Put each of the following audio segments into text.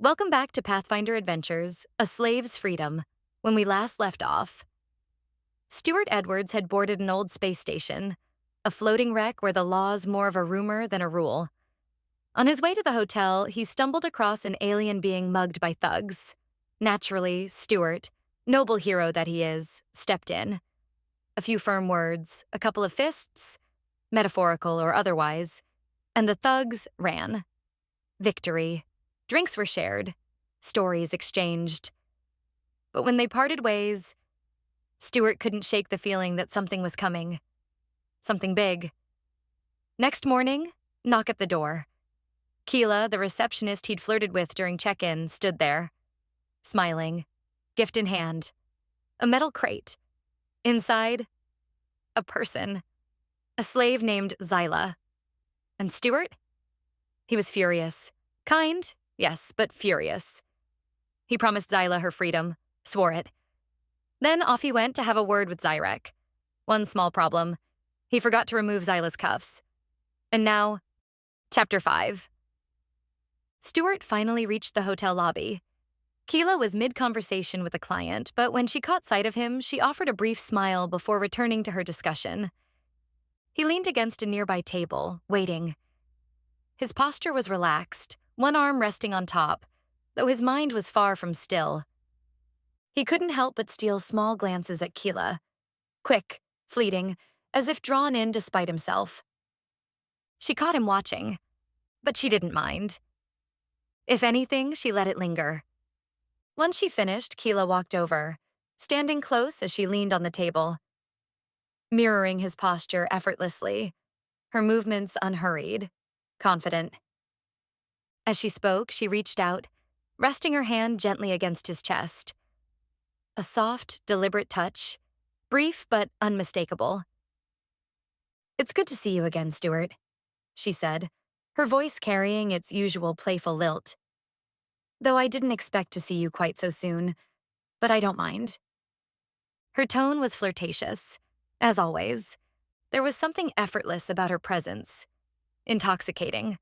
Welcome back to Pathfinder Adventures, A Slave's Freedom. When we last left off, Stuart Edwards had boarded an old space station, a floating wreck where the law's more of a rumor than a rule. On his way to the hotel, he stumbled across an alien being mugged by thugs. Naturally, Stuart, noble hero that he is, stepped in. A few firm words, a couple of fists, metaphorical or otherwise, and the thugs ran. Victory. Drinks were shared, stories exchanged. But when they parted ways, Stuart couldn't shake the feeling that something was coming. Something big. Next morning, knock at the door. Kila, the receptionist he'd flirted with during check-in, stood there, smiling, gift in hand. A metal crate. Inside, a person. A slave named Xyla. And Stuart? He was furious. Kind, yes, but furious. He promised Xyla her freedom, swore it. Then off he went to have a word with Zyrek. One small problem. He forgot to remove Xyla's cuffs. And now, Chapter 5. Stuart finally reached the hotel lobby. Kila was mid-conversation with a client, but when she caught sight of him, she offered a brief smile before returning to her discussion. He leaned against a nearby table, waiting. His posture was relaxed, one arm resting on top, though his mind was far from still. He couldn't help but steal small glances at Kila, quick, fleeting, as if drawn in despite himself. She caught him watching, but she didn't mind. If anything, she let it linger. Once she finished, Kila walked over, standing close as she leaned on the table, mirroring his posture effortlessly, her movements unhurried, confident. As she spoke, she reached out, resting her hand gently against his chest. A soft, deliberate touch, brief but unmistakable. "It's good to see you again, Stuart," she said, her voice carrying its usual playful lilt. "Though I didn't expect to see you quite so soon, but I don't mind." Her tone was flirtatious, as always. There was something effortless about her presence, intoxicating,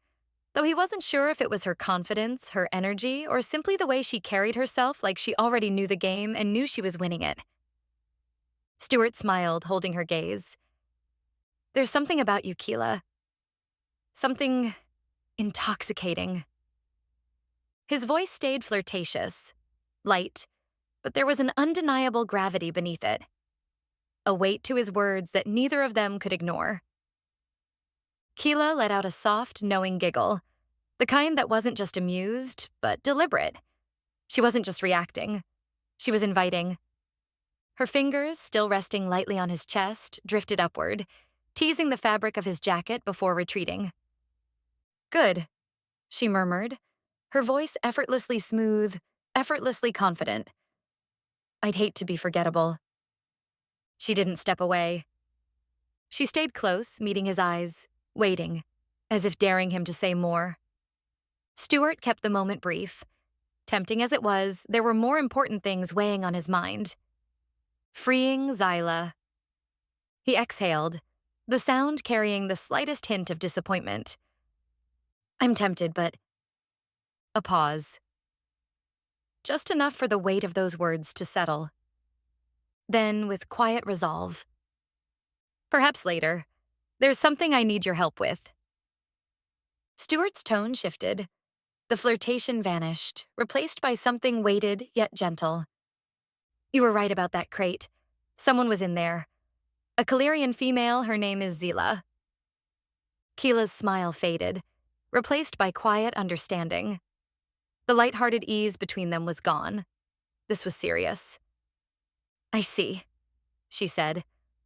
though he wasn't sure if it was her confidence, her energy, or simply the way she carried herself like she already knew the game and knew she was winning it. Stuart smiled, holding her gaze. "There's something about you, Kila. Something intoxicating." His voice stayed flirtatious, light, but there was an undeniable gravity beneath it. A weight to his words that neither of them could ignore. Kila let out a soft, knowing giggle, the kind that wasn't just amused, but deliberate. She wasn't just reacting. She was inviting. Her fingers, still resting lightly on his chest, drifted upward, teasing the fabric of his jacket before retreating. "Good," she murmured, her voice effortlessly smooth, effortlessly confident. "I'd hate to be forgettable." She didn't step away. She stayed close, meeting his eyes, waiting, as if daring him to say more. Stuart kept the moment brief. Tempting as it was, there were more important things weighing on his mind. Freeing Xyla. He exhaled, the sound carrying the slightest hint of disappointment. "I'm tempted, but..." A pause. Just enough for the weight of those words to settle. Then, with quiet resolve, "Perhaps later. There's something I need your help with." Stuart's tone shifted. The flirtation vanished, replaced by something weighted yet gentle. "You were right about that crate. Someone was in there. A Calerian female, her name is Xyla." Kila's smile faded, replaced by quiet understanding. The light-hearted ease between them was gone. This was serious. "I see," she said,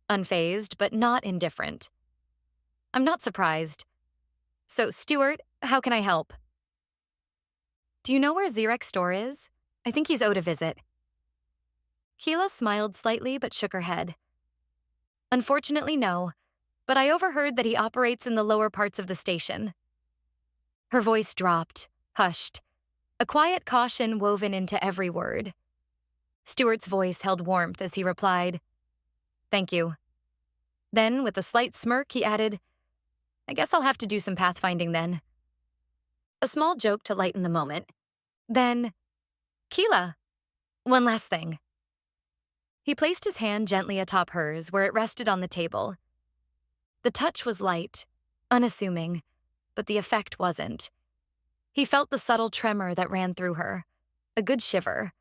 unfazed but not indifferent. "I'm not surprised. So, Stuart, how can I help?" "Do you know where Zyrek's store is? I think he's owed a visit." Kila smiled slightly but shook her head. "Unfortunately, no, but I overheard that he operates in the lower parts of the station." Her voice dropped, hushed, a quiet caution woven into every word. Stuart's voice held warmth as he replied, "Thank you." Then, with a slight smirk, he added, "I guess I'll have to do some pathfinding then." A small joke to lighten the moment. Then, Kila, one last thing. He placed his hand gently atop hers where it rested on the table. The touch was light, unassuming, but the effect wasn't. He felt the subtle tremor that ran through her, a good shiver,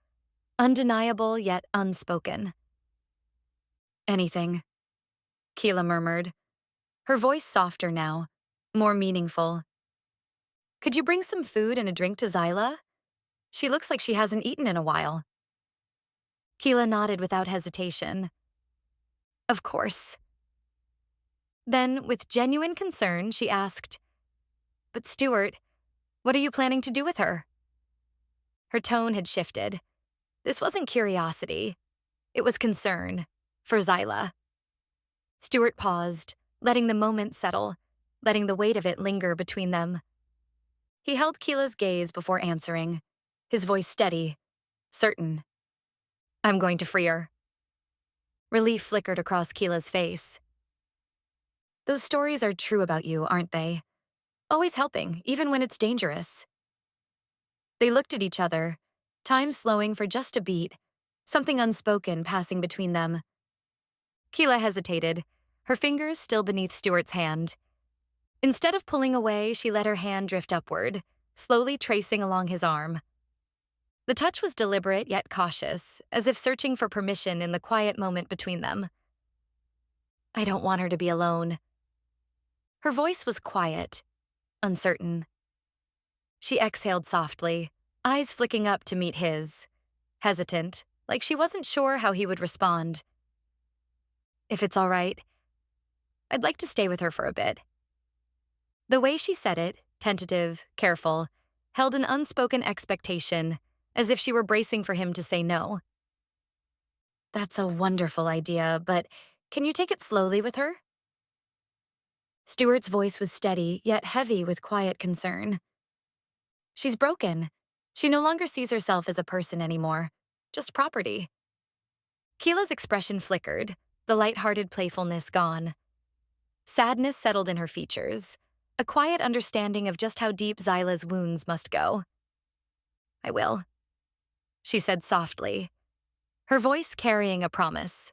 undeniable yet unspoken. Anything, Kila murmured, her voice softer now, more meaningful. Could you bring some food and a drink to Xyla? She looks like she hasn't eaten in a while. Kila nodded without hesitation. Of course. Then, with genuine concern, she asked, But Stuart, what are you planning to do with her? Her tone had shifted. This wasn't curiosity. It was concern, for Xyla. Stuart paused, letting the moment settle, letting the weight of it linger between them. He held Kila's gaze before answering, his voice steady, certain. I'm going to free her. Relief flickered across Kila's face. Those stories are true about you, aren't they? Always helping, even when it's dangerous. They looked at each other, time slowing for just a beat, something unspoken passing between them. Kila hesitated, her fingers still beneath Stuart's hand. Instead of pulling away, she let her hand drift upward, slowly tracing along his arm. The touch was deliberate yet cautious, as if searching for permission in the quiet moment between them. I don't want her to be alone. Her voice was quiet, uncertain. She exhaled softly, eyes flicking up to meet his, hesitant, like she wasn't sure how he would respond. If it's all right, I'd like to stay with her for a bit. The way she said it, tentative, careful, held an unspoken expectation, as if she were bracing for him to say no. That's a wonderful idea, but can you take it slowly with her? Stuart's voice was steady, yet heavy with quiet concern. She's broken. She no longer sees herself as a person anymore, just property. Kila's expression flickered, the light-hearted playfulness gone. Sadness settled in her features, a quiet understanding of just how deep Xyla's wounds must go. I will, she said softly, her voice carrying a promise.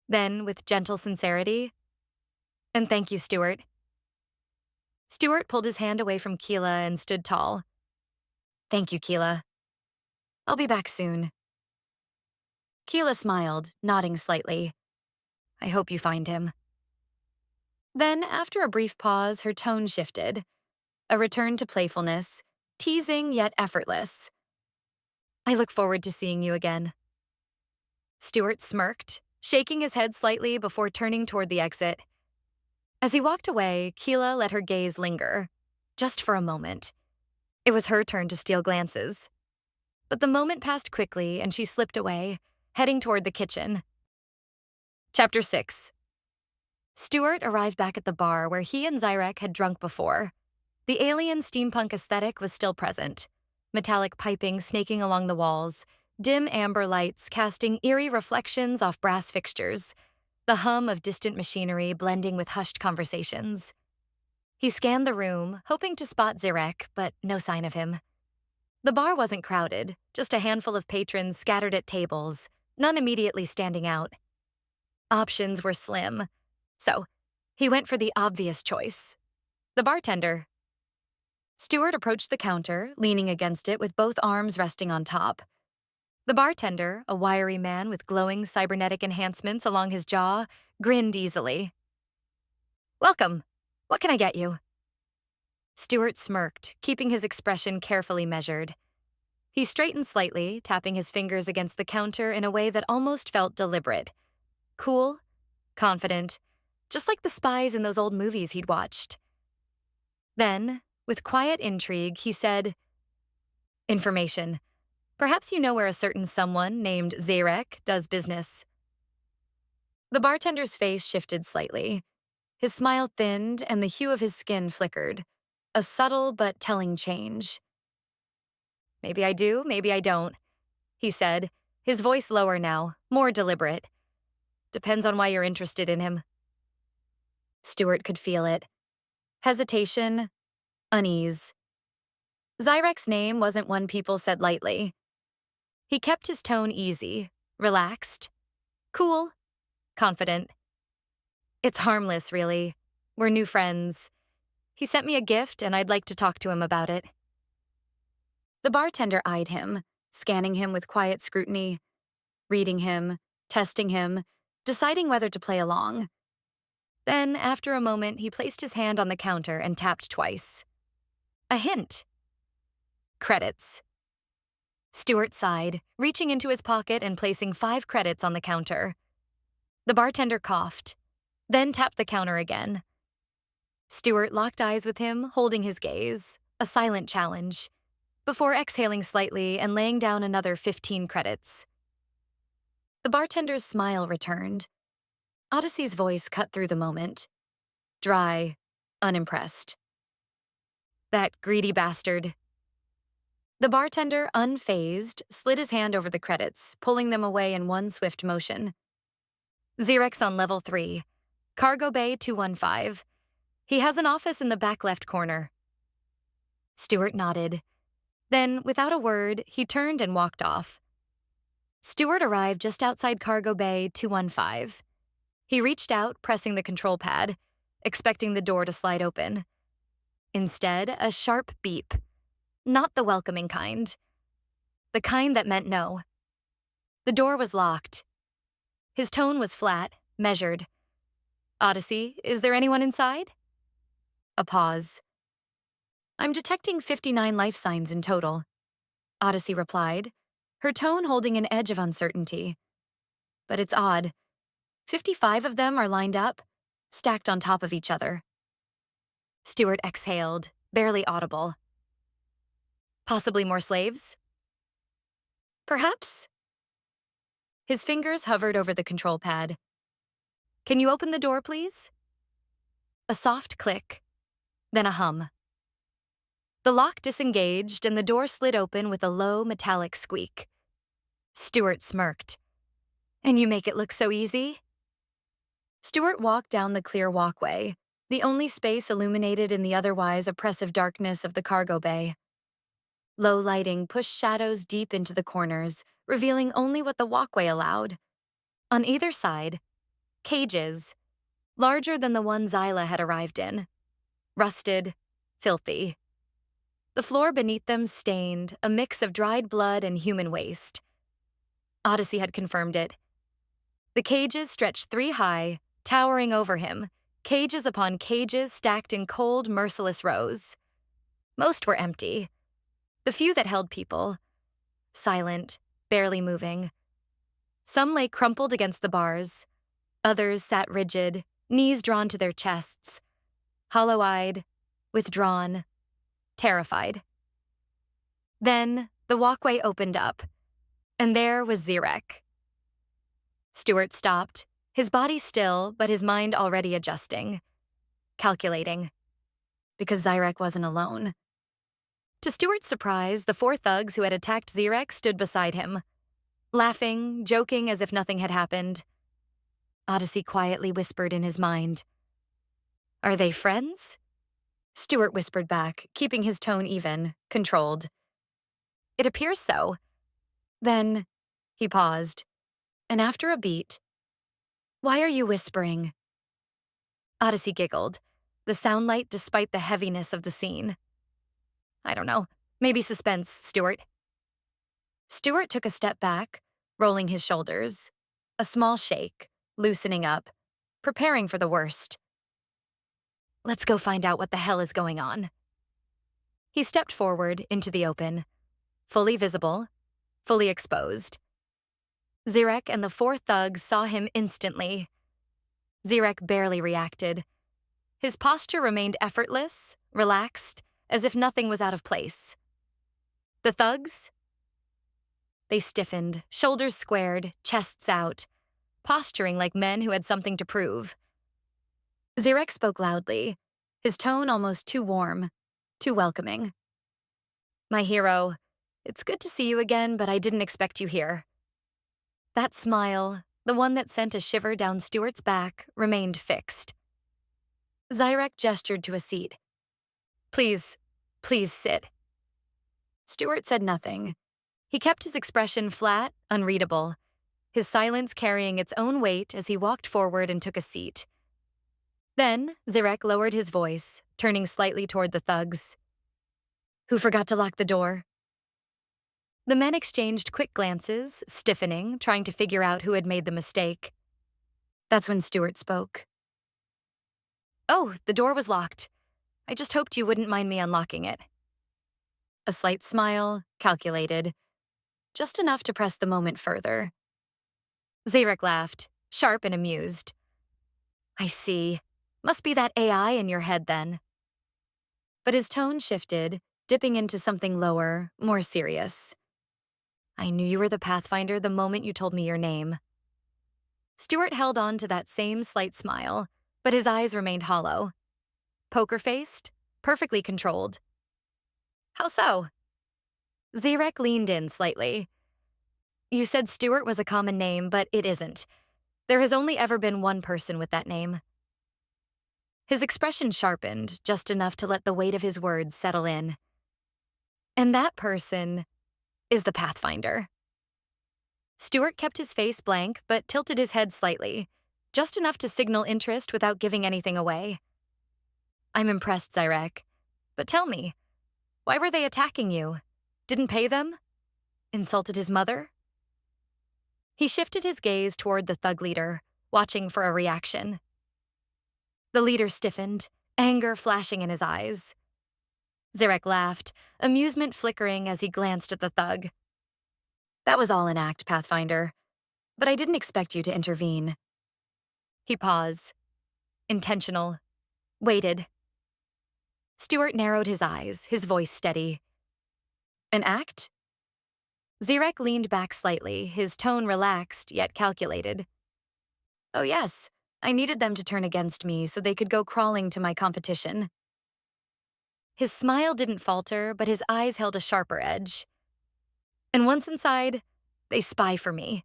Then, with gentle sincerity, and thank you, Stuart. Stuart pulled his hand away from Kila and stood tall. Thank you, Kila. I'll be back soon. Kila smiled, nodding slightly. I hope you find him. Then, after a brief pause, her tone shifted. A return to playfulness, teasing yet effortless. I look forward to seeing you again. Stuart smirked, shaking his head slightly before turning toward the exit. As he walked away, Kila let her gaze linger, just for a moment. It was her turn to steal glances. But the moment passed quickly and she slipped away, heading toward the kitchen. Chapter 6. Stuart arrived back at the bar where he and Zyrek had drunk before. The alien steampunk aesthetic was still present, metallic piping snaking along the walls, dim amber lights casting eerie reflections off brass fixtures, the hum of distant machinery blending with hushed conversations. He scanned the room, hoping to spot Zyrek, but no sign of him. The bar wasn't crowded, just a handful of patrons scattered at tables, none immediately standing out. Options were slim, so he went for the obvious choice, the bartender. Stuart approached the counter, leaning against it with both arms resting on top. The bartender, a wiry man with glowing cybernetic enhancements along his jaw, grinned easily. Welcome. What can I get you? Stuart smirked, keeping his expression carefully measured. He straightened slightly, tapping his fingers against the counter in a way that almost felt deliberate. Cool, confident, just like the spies in those old movies he'd watched. Then, with quiet intrigue, he said, Information. Perhaps you know where a certain someone named Zyrek does business. The bartender's face shifted slightly. His smile thinned and the hue of his skin flickered, a subtle but telling change. Maybe I do, maybe I don't, he said, his voice lower now, more deliberate. Depends on why you're interested in him. Stuart could feel it. Hesitation, unease. Zyrek's name wasn't one people said lightly. He kept his tone easy, relaxed, cool, confident. It's harmless, really. We're new friends. He sent me a gift, and I'd like to talk to him about it. The bartender eyed him, scanning him with quiet scrutiny, reading him, testing him, deciding whether to play along. Then, after a moment, he placed his hand on the counter and tapped twice. A hint. Credits. Stuart sighed, reaching into his pocket and placing 5 credits on the counter. The bartender coughed, then tapped the counter again. Stuart locked eyes with him, holding his gaze, a silent challenge, before exhaling slightly and laying down another 15 credits. The bartender's smile returned. Odyssey's voice cut through the moment. Dry, unimpressed. That greedy bastard. The bartender, unfazed, slid his hand over the credits, pulling them away in one swift motion. Zyrek's on level 3. Cargo Bay 215. He has an office in the back left corner. Stuart nodded. Then, without a word, he turned and walked off. Stuart arrived just outside Cargo Bay 215. He reached out, pressing the control pad, expecting the door to slide open. Instead, a sharp beep. Not the welcoming kind. The kind that meant no. The door was locked. His tone was flat, measured. Odyssey, is there anyone inside? A pause. I'm detecting 59 life signs in total, Odyssey replied, her tone holding an edge of uncertainty. But it's odd. 55 of them are lined up, stacked on top of each other. Stuart exhaled, barely audible. Possibly more slaves? Perhaps? His fingers hovered over the control pad. Can you open the door, please? A soft click, then a hum. The lock disengaged and the door slid open with a low, metallic squeak. Stuart smirked. And you make it look so easy? Stuart walked down the clear walkway, the only space illuminated in the otherwise oppressive darkness of the cargo bay. Low lighting pushed shadows deep into the corners, revealing only what the walkway allowed. On either side, cages, larger than the one Xyla had arrived in. Rusted, filthy. The floor beneath them stained, a mix of dried blood and human waste. Odyssey had confirmed it. The cages stretched 3 high, towering over him, cages upon cages stacked in cold, merciless rows. Most were empty. The few that held people, silent, barely moving. Some lay crumpled against the bars. Others sat rigid, knees drawn to their chests, hollow-eyed, withdrawn, terrified. Then the walkway opened up, and there was Zyrek. Stuart stopped, his body still, but his mind already adjusting, calculating, because Zyrek wasn't alone. To Stuart's surprise, the 4 thugs who had attacked Zyrek stood beside him, laughing, joking as if nothing had happened. Odyssey quietly whispered in his mind. Are they friends? Stuart whispered back, keeping his tone even, controlled. It appears so. Then, he paused, and after a beat, why are you whispering? Odyssey giggled, the soundlight despite the heaviness of the scene. I don't know, maybe suspense, Stuart. Stuart took a step back, rolling his shoulders, a small shake, loosening up, preparing for the worst. Let's go find out what the hell is going on. He stepped forward into the open, fully visible, fully exposed. Zyrek and the 4 thugs saw him instantly. Zyrek barely reacted. His posture remained effortless, relaxed, as if nothing was out of place. The thugs? They stiffened, shoulders squared, chests out, posturing like men who had something to prove. Zyrek spoke loudly, his tone almost too warm, too welcoming. My hero, it's good to see you again, but I didn't expect you here. That smile, the one that sent a shiver down Stuart's back, remained fixed. Zyrek gestured to a seat. Please sit. Stuart said nothing. He kept his expression flat, unreadable, his silence carrying its own weight as he walked forward and took a seat. Then, Zyrek lowered his voice, turning slightly toward the thugs. Who forgot to lock the door? The men exchanged quick glances, stiffening, trying to figure out who had made the mistake. That's when Stuart spoke. Oh, the door was locked. I just hoped you wouldn't mind me unlocking it. A slight smile, calculated, just enough to press the moment further. Zyrek laughed, sharp and amused. I see. Must be that AI in your head then. But his tone shifted, dipping into something lower, more serious. I knew you were the Pathfinder the moment you told me your name. Stuart held on to that same slight smile, but his eyes remained hollow. Poker-faced, perfectly controlled. How so? Zyrek leaned in slightly. You said Stuart was a common name, but it isn't. There has only ever been one person with that name. His expression sharpened, just enough to let the weight of his words settle in. And that person is the Pathfinder. Stuart kept his face blank, but tilted his head slightly, just enough to signal interest without giving anything away. I'm impressed, Zyrek. But tell me, why were they attacking you? Didn't pay them? Insulted his mother? He shifted his gaze toward the thug leader, watching for a reaction. The leader stiffened, anger flashing in his eyes. Zyrek laughed, amusement flickering as he glanced at the thug. That was all an act, Pathfinder, but I didn't expect you to intervene. He paused. Intentional. Waited. Stuart narrowed his eyes, his voice steady. An act? Zyrek leaned back slightly, his tone relaxed yet calculated. Oh yes, I needed them to turn against me so they could go crawling to my competition. His smile didn't falter, but his eyes held a sharper edge. And once inside, they spy for me.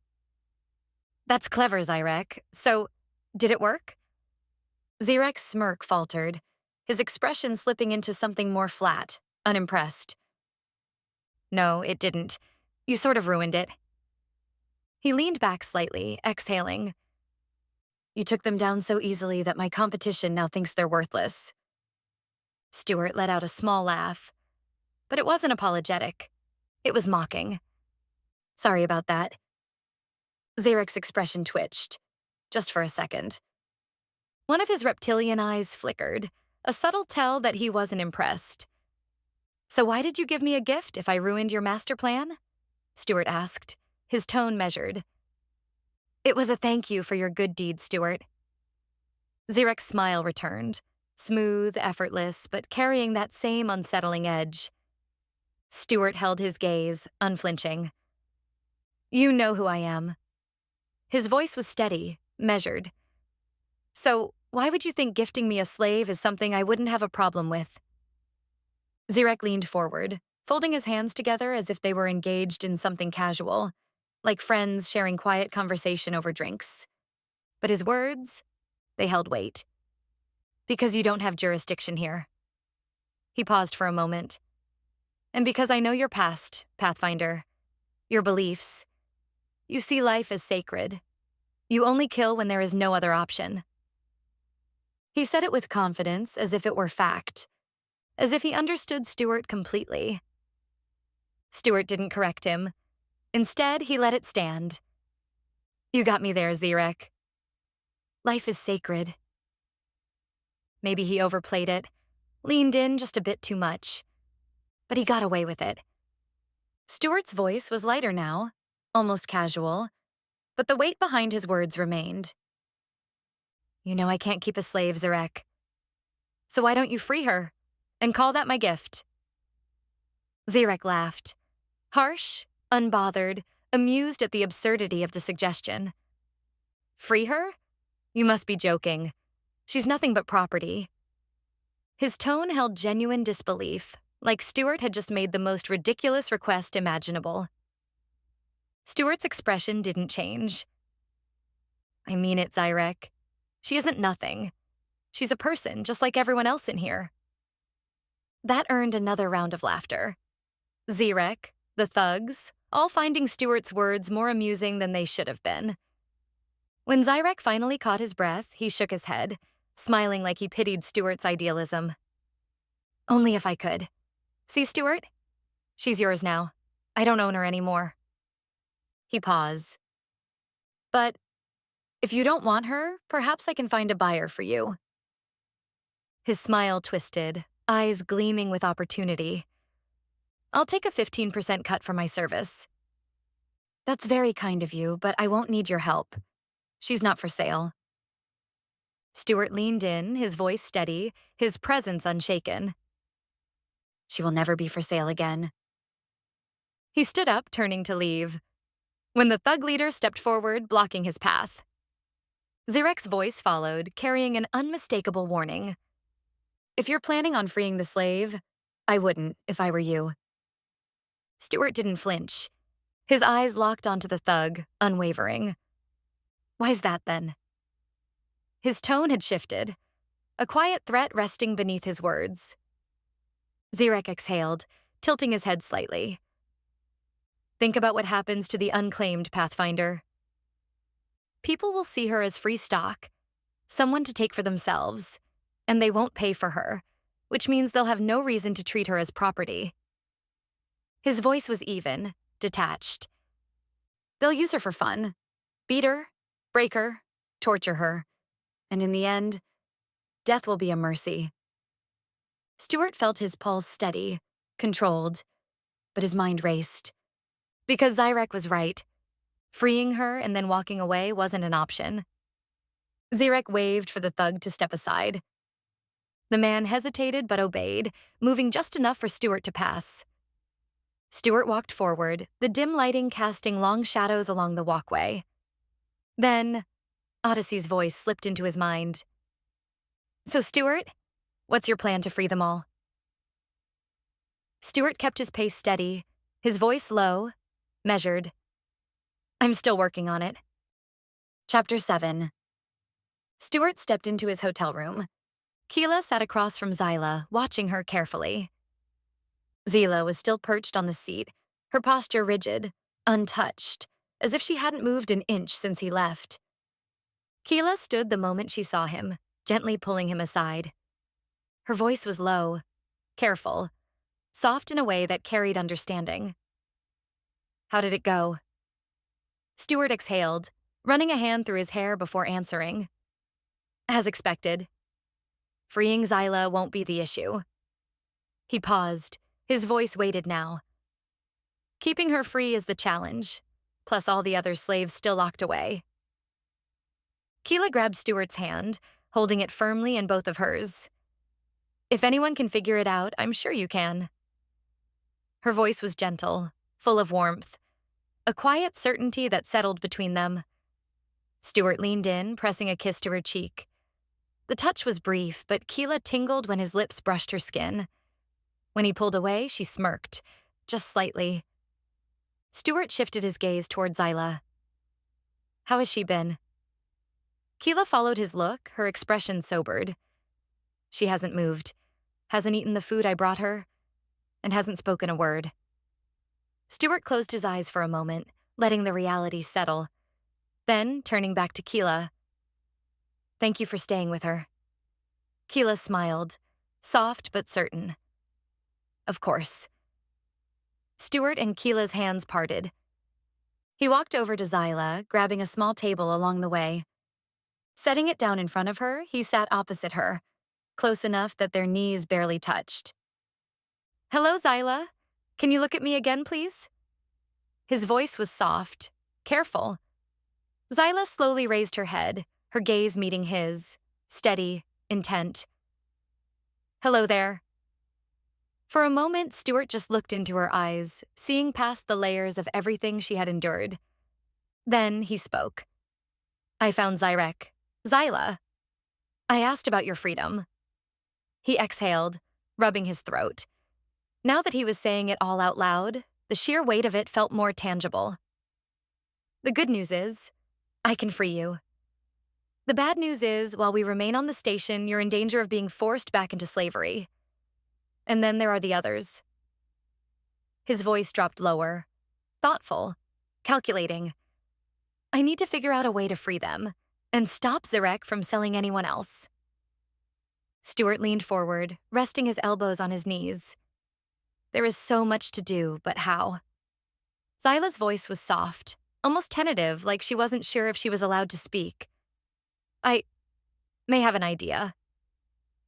That's clever, Zyrek. So, did it work? Zyrek's smirk faltered, his expression slipping into something more flat, unimpressed. No, it didn't. You sort of ruined it. He leaned back slightly, exhaling. You took them down so easily that my competition now thinks they're worthless. Stuart let out a small laugh, but it wasn't apologetic. It was mocking. Sorry about that. Zyrek's expression twitched, just for a second. One of his reptilian eyes flickered, a subtle tell that he wasn't impressed. So why did you give me a gift if I ruined your master plan? Stuart asked, his tone measured. It was a thank you for your good deed, Stuart. Zyrek's smile returned, smooth, effortless, but carrying that same unsettling edge. Stuart held his gaze, unflinching. You know who I am. His voice was steady, measured. So, why would you think gifting me a slave is something I wouldn't have a problem with? Zyrek leaned forward, folding his hands together as if they were engaged in something casual, like friends sharing quiet conversation over drinks. But his words, they held weight. Because you don't have jurisdiction here. He paused for a moment. And because I know your past, Pathfinder, your beliefs. You see life as sacred. You only kill when there is no other option. He said it with confidence, as if it were fact, as if he understood Stuart completely. Stuart didn't correct him. Instead, he let it stand. You got me there, Zyrek. Life is sacred. Maybe he overplayed it, leaned in just a bit too much. But he got away with it. Stuart's voice was lighter now, almost casual, but the weight behind his words remained. You know I can't keep a slave, Zyrek. So why don't you free her, and call that my gift? Zyrek laughed, harsh, unbothered, amused at the absurdity of the suggestion. Free her? You must be joking. She's nothing but property. His tone held genuine disbelief, like Stuart had just made the most ridiculous request imaginable. Stuart's expression didn't change. I mean it, Zyrek. She isn't nothing. She's a person, just like everyone else in here. That earned another round of laughter. Zyrek, the thugs, all finding Stuart's words more amusing than they should have been. When Zyrek finally caught his breath, he shook his head, smiling like he pitied Stuart's idealism. Only if I could. See, Stuart? She's yours now. I don't own her anymore. He paused. But if you don't want her, perhaps I can find a buyer for you. His smile twisted, eyes gleaming with opportunity. I'll take a 15% cut for my service. That's very kind of you, but I won't need your help. She's not for sale. Stuart leaned in, his voice steady, his presence unshaken. She will never be for sale again. He stood up, turning to leave, when the thug leader stepped forward, blocking his path. Zyrek's voice followed, carrying an unmistakable warning. If you're planning on freeing the slave, I wouldn't if I were you. Stuart didn't flinch. His eyes locked onto the thug, unwavering. Why's that, then? His tone had shifted, a quiet threat resting beneath his words. Zyrek exhaled, tilting his head slightly. Think about what happens to the unclaimed Pathfinder. People will see her as free stock, someone to take for themselves, and they won't pay for her, which means they'll have no reason to treat her as property. His voice was even, detached. They'll use her for fun, beat her, break her, torture her, and in the end, death will be a mercy. Stuart felt his pulse steady, controlled, but his mind raced. Because Zyrek was right. Freeing her and then walking away wasn't an option. Zyrek waved for the thug to step aside. The man hesitated but obeyed, moving just enough for Stuart to pass. Stuart walked forward, the dim lighting casting long shadows along the walkway. Then, Odyssey's voice slipped into his mind. So, Stuart, what's your plan to free them all? Stuart kept his pace steady, his voice low, measured. I'm still working on it. Chapter 7. Stuart stepped into his hotel room. Kila sat across from Xyla, watching her carefully. Xyla was still perched on the seat, her posture rigid, untouched, as if she hadn't moved an inch since he left. Kila stood the moment she saw him, gently pulling him aside. Her voice was low, careful, soft in a way that carried understanding. How did it go? Stuart exhaled, running a hand through his hair before answering. As expected. Freeing Xyla won't be the issue. He paused, his voice weighted now. Keeping her free is the challenge, plus all the other slaves still locked away. Kila grabbed Stuart's hand, holding it firmly in both of hers. If anyone can figure it out, I'm sure you can. Her voice was gentle, full of warmth, a quiet certainty that settled between them. Stuart leaned in, pressing a kiss to her cheek. The touch was brief, but Kila tingled when his lips brushed her skin. When he pulled away, she smirked, just slightly. Stuart shifted his gaze toward Xyla. How has she been? Kila followed his look, her expression sobered. She hasn't moved, hasn't eaten the food I brought her, and hasn't spoken a word. Stuart closed his eyes for a moment, letting the reality settle. Then, turning back to Kila. Thank you for staying with her. Kila smiled, soft but certain. Of course. Stuart and Kila's hands parted. He walked over to Xyla, grabbing a small table along the way. Setting it down in front of her, he sat opposite her, close enough that their knees barely touched. Hello, Xyla. Can you look at me again, please? His voice was soft, careful. Xyla slowly raised her head, her gaze meeting his, steady, intent. Hello there. For a moment, Stuart just looked into her eyes, seeing past the layers of everything she had endured. Then he spoke. I found Zyrek. Xyla. I asked about your freedom. He exhaled, rubbing his throat. Now that he was saying it all out loud, the sheer weight of it felt more tangible. The good news is, I can free you. The bad news is, while we remain on the station, you're in danger of being forced back into slavery. And then there are the others. His voice dropped lower, thoughtful, calculating. I need to figure out a way to free them and stop Zyrek from selling anyone else. Stuart leaned forward, resting his elbows on his knees. There is so much to do, but how? Xyla's voice was soft, almost tentative, like she wasn't sure if she was allowed to speak. I may have an idea.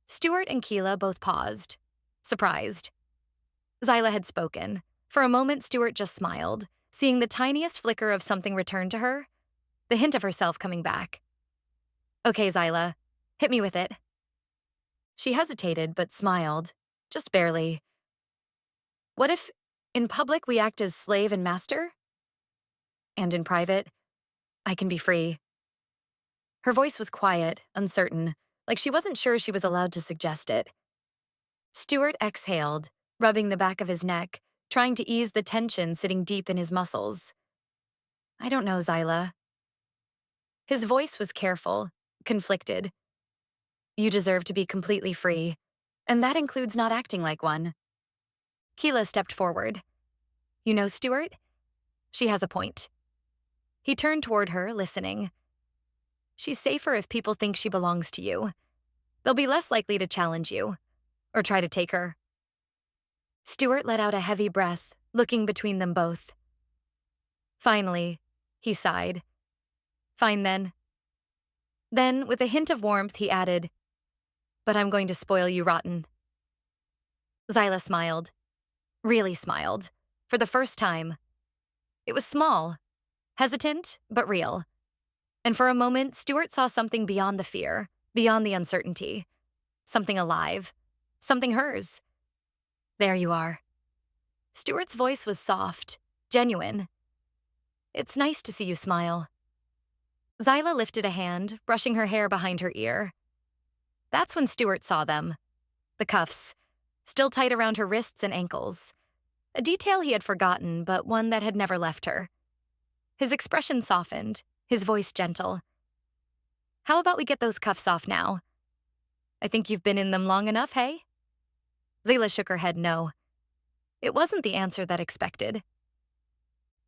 Stuart and Kila both paused, surprised. Xyla had spoken. For a moment, Stuart just smiled, seeing the tiniest flicker of something return to her, the hint of herself coming back. Okay, Xyla, hit me with it. She hesitated, but smiled, just barely. What if, in public, we act as slave and master? And in private, I can be free. Her voice was quiet, uncertain, like she wasn't sure she was allowed to suggest it. Stuart exhaled, rubbing the back of his neck, trying to ease the tension sitting deep in his muscles. I don't know, Xyla. His voice was careful, conflicted. You deserve to be completely free, and that includes not acting like one. Kila stepped forward. You know, Stuart? She has a point. He turned toward her, listening. She's safer if people think she belongs to you. They'll be less likely to challenge you, or try to take her. Stuart let out a heavy breath, looking between them both. Finally, he sighed. Fine then. Then, with a hint of warmth, he added, but I'm going to spoil you rotten. Xyla smiled. Really smiled. For the first time. It was small, hesitant, but real. And for a moment, Stuart saw something beyond the fear, beyond the uncertainty. Something alive. Something hers. There you are. Stuart's voice was soft, genuine. It's nice to see you smile. Xyla lifted a hand, brushing her hair behind her ear. That's when Stuart saw them. The cuffs, still tight around her wrists and ankles. A detail he had forgotten, but one that had never left her. His expression softened, his voice gentle. How about we get those cuffs off now? I think you've been in them long enough, hey? Xyla shook her head no. It wasn't the answer that expected.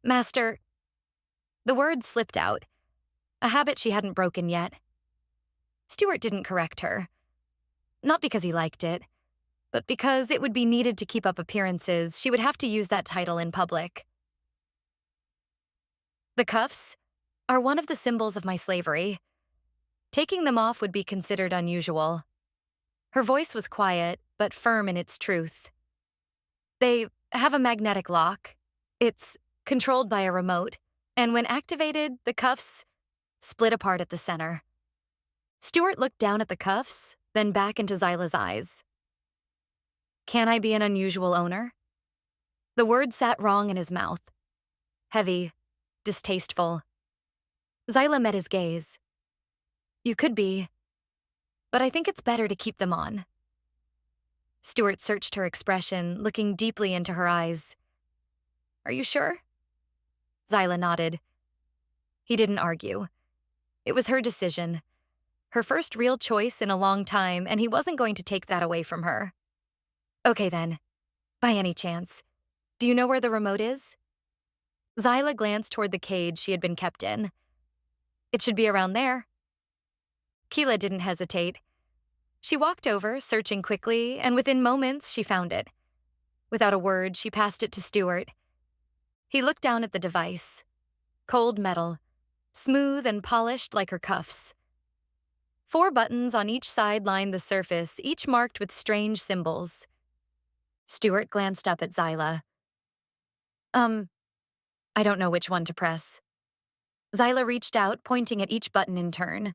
Master. The word slipped out, a habit she hadn't broken yet. Stuart didn't correct her. Not because he liked it, but because it would be needed to keep up appearances. She would have to use that title in public. The cuffs are one of the symbols of my slavery. Taking them off would be considered unusual. Her voice was quiet, but firm in its truth. They have a magnetic lock. It's controlled by a remote, and when activated, the cuffs split apart at the center. Stuart looked down at the cuffs, then back into Xyla's eyes. Can I be an unusual owner? The word sat wrong in his mouth. Heavy, distasteful. Xyla met his gaze. You could be, but I think it's better to keep them on. Stuart searched her expression, looking deeply into her eyes. Are you sure? Xyla nodded. He didn't argue. It was her decision. Her first real choice in a long time, and he wasn't going to take that away from her. Okay then. By any chance, do you know where the remote is? Xyla glanced toward the cage she had been kept in. It should be around there. Kila didn't hesitate. She walked over, searching quickly, and within moments she found it. Without a word, she passed it to Stuart. He looked down at the device. Cold metal, smooth and polished like her cuffs. 4 buttons on each side lined the surface, each marked with strange symbols. Stuart glanced up at Xyla. I don't know which one to press. Xyla reached out, pointing at each button in turn.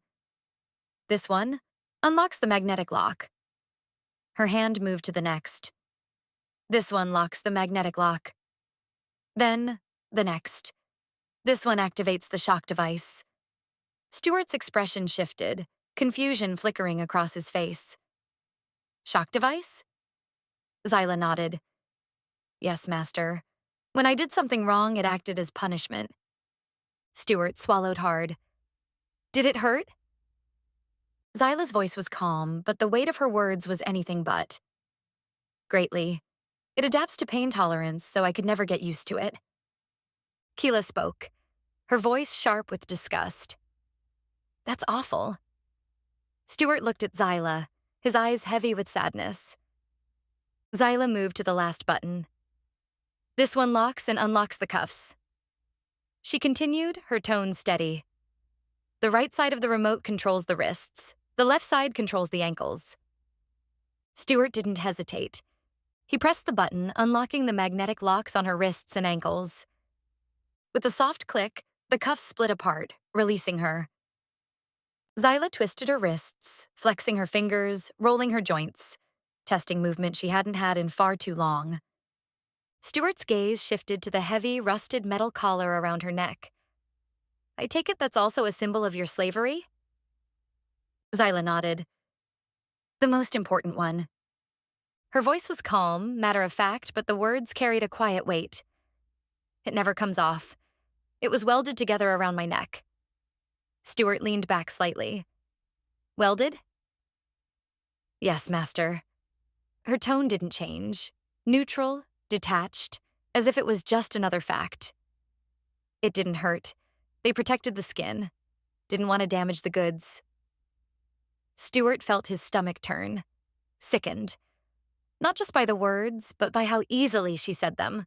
This one unlocks the magnetic lock. Her hand moved to the next. This one locks the magnetic lock. Then, the next. This one activates the shock device. Stuart's expression shifted, confusion flickering across his face. Shock device? Xyla nodded. Yes, Master. When I did something wrong, it acted as punishment. Stuart swallowed hard. Did it hurt? Xyla's voice was calm, but the weight of her words was anything but. Greatly. It adapts to pain tolerance, so I could never get used to it. Kila spoke, her voice sharp with disgust. That's awful. Stuart looked at Xyla, his eyes heavy with sadness. Xyla moved to the last button. This one locks and unlocks the cuffs. She continued, her tone steady. The right side of the remote controls the wrists. The left side controls the ankles. Stuart didn't hesitate. He pressed the button, unlocking the magnetic locks on her wrists and ankles. With a soft click, the cuffs split apart, releasing her. Xyla twisted her wrists, flexing her fingers, rolling her joints, testing movement she hadn't had in far too long. Stuart's gaze shifted to the heavy, rusted metal collar around her neck. I take it that's also a symbol of your slavery? Xyla nodded. The most important one. Her voice was calm, matter-of-fact, but the words carried a quiet weight. It never comes off. It was welded together around my neck. Stuart leaned back slightly. Welded? Yes, Master. Her tone didn't change. Neutral, detached, as if it was just another fact. It didn't hurt. They protected the skin. Didn't want to damage the goods. Stuart felt his stomach turn. Sickened. Not just by the words, but by how easily she said them.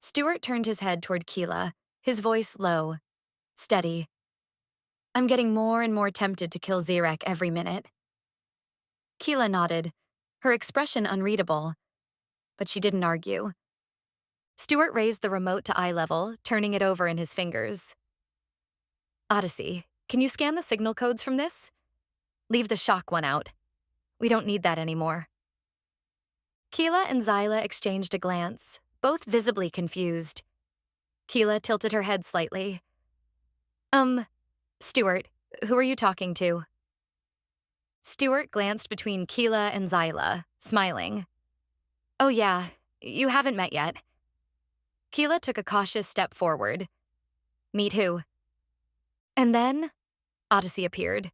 Stuart turned his head toward Kila, his voice low, steady. I'm getting more and more tempted to kill Zyrek every minute. Kila nodded, her expression unreadable, but she didn't argue. Stuart raised the remote to eye level, turning it over in his fingers. Odyssey, can you scan the signal codes from this? Leave the shock one out. We don't need that anymore. Kila and Xyla exchanged a glance, both visibly confused. Kila tilted her head slightly. Stuart, who are you talking to? Stuart glanced between Kila and Xyla, smiling. Oh yeah, you haven't met yet. Kila took a cautious step forward. Meet who? And then, Odyssey appeared.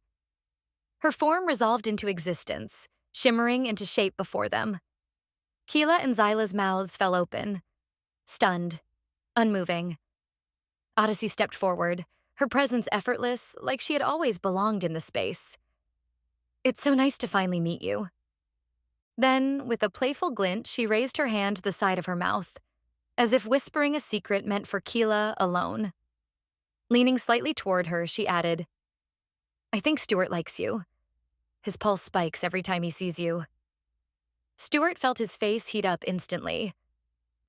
Her form resolved into existence, shimmering into shape before them. Kila and Xyla's mouths fell open, stunned, unmoving. Odyssey stepped forward, her presence effortless, like she had always belonged in the space. It's so nice to finally meet you. Then, with a playful glint, she raised her hand to the side of her mouth, as if whispering a secret meant for Kila alone. Leaning slightly toward her, she added, I think Stuart likes you. His pulse spikes every time he sees you. Stuart felt his face heat up instantly.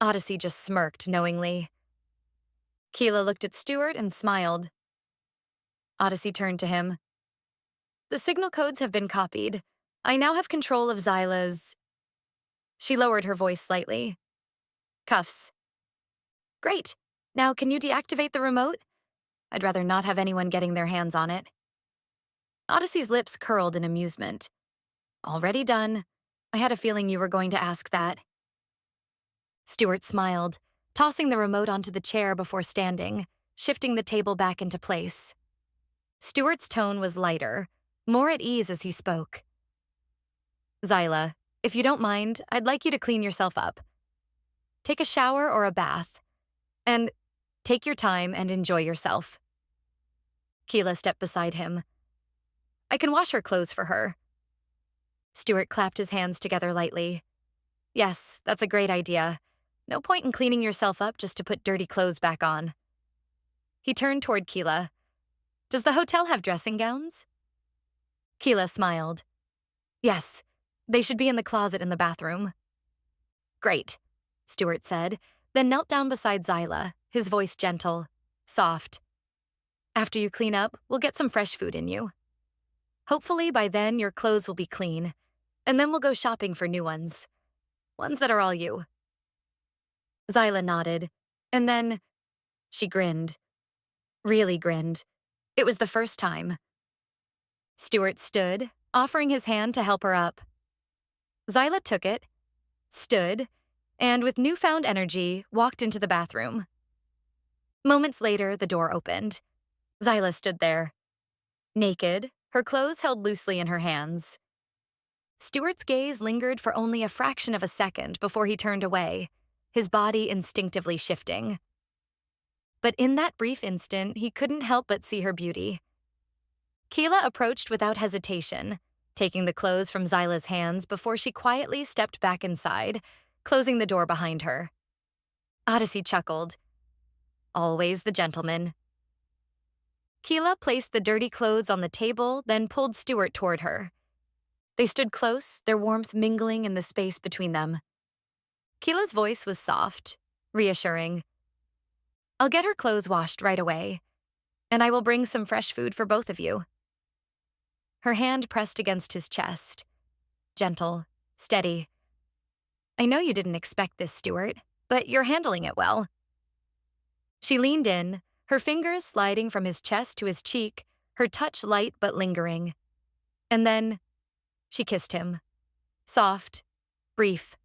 Odyssey just smirked knowingly. Kila looked at Stuart and smiled. Odyssey turned to him. The signal codes have been copied. I now have control of Xyla's... She lowered her voice slightly. Cuffs. Great. Now can you deactivate the remote? I'd rather not have anyone getting their hands on it. Odyssey's lips curled in amusement. Already done. I had a feeling you were going to ask that. Stuart smiled, tossing the remote onto the chair before standing, shifting the table back into place. Stuart's tone was lighter, more at ease as he spoke. Xyla, if you don't mind, I'd like you to clean yourself up. Take a shower or a bath. And take your time and enjoy yourself. Kila stepped beside him. I can wash her clothes for her. Stuart clapped his hands together lightly. Yes, that's a great idea. No point in cleaning yourself up just to put dirty clothes back on. He turned toward Kila. Does the hotel have dressing gowns? Kila smiled. Yes, they should be in the closet in the bathroom. Great, Stuart said, then knelt down beside Xyla, his voice gentle, soft. After you clean up, we'll get some fresh food in you. Hopefully by then your clothes will be clean, and then we'll go shopping for new ones. Ones that are all you. Xyla nodded, and then she grinned. Really grinned. It was the first time. Stuart stood, offering his hand to help her up. Xyla took it, stood, and with newfound energy, walked into the bathroom. Moments later, the door opened. Xyla stood there. Naked, her clothes held loosely in her hands. Stuart's gaze lingered for only a fraction of a second before he turned away, his body instinctively shifting. But in that brief instant, he couldn't help but see her beauty. Kila approached without hesitation, taking the clothes from Xyla's hands before she quietly stepped back inside, closing the door behind her. Odyssey chuckled. Always the gentleman. Kila placed the dirty clothes on the table, then pulled Stuart toward her. They stood close, their warmth mingling in the space between them. Kila's voice was soft, reassuring. I'll get her clothes washed right away, and I will bring some fresh food for both of you. Her hand pressed against his chest. Gentle, steady. I know you didn't expect this, Stuart, but you're handling it well. She leaned in, her fingers sliding from his chest to his cheek, her touch light but lingering. And then she kissed him. Soft, brief.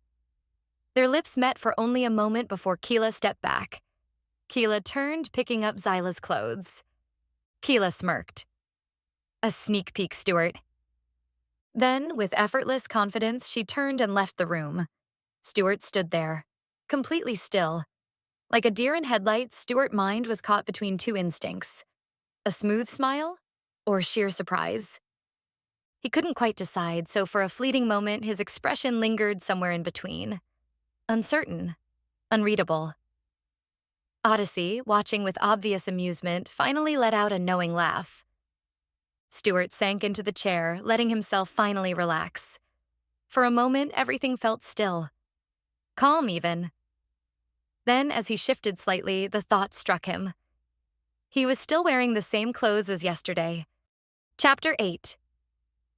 Their lips met for only a moment before Kila stepped back. Kila turned, picking up Xyla's clothes. Kila smirked. A sneak peek, Stuart. Then, with effortless confidence, she turned and left the room. Stuart stood there, completely still. Like a deer in headlights, Stuart's mind was caught between two instincts. A smooth smile or sheer surprise. He couldn't quite decide, so for a fleeting moment, his expression lingered somewhere in between. Uncertain, unreadable. Odyssey, watching with obvious amusement, finally let out a knowing laugh. Stuart sank into the chair, letting himself finally relax. For a moment, everything felt still. Calm, even. Then, as he shifted slightly, the thought struck him. He was still wearing the same clothes as yesterday. Chapter 8.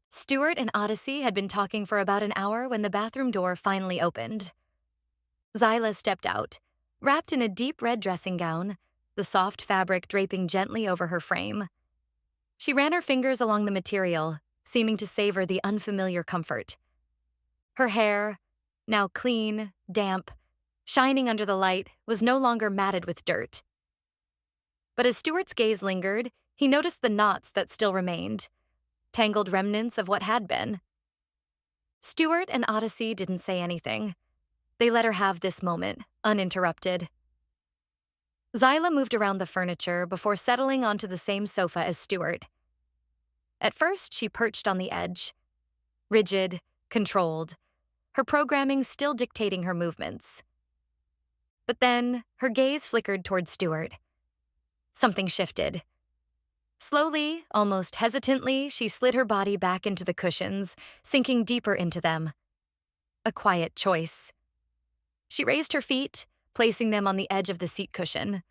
Stuart and Odyssey had been talking for about an hour when the bathroom door finally opened. Xyla stepped out, wrapped in a deep red dressing gown, the soft fabric draping gently over her frame. She ran her fingers along the material, seeming to savor the unfamiliar comfort. Her hair, now clean, damp, shining under the light, was no longer matted with dirt. But as Stuart's gaze lingered, he noticed the knots that still remained, tangled remnants of what had been. Stuart and Odyssey didn't say anything. They let her have this moment, uninterrupted. Xyla moved around the furniture before settling onto the same sofa as Stuart. At first, she perched on the edge. Rigid, controlled, her programming still dictating her movements. But then, her gaze flickered toward Stuart. Something shifted. Slowly, almost hesitantly, she slid her body back into the cushions, sinking deeper into them. A quiet choice. She raised her feet, placing them on the edge of the seat cushion.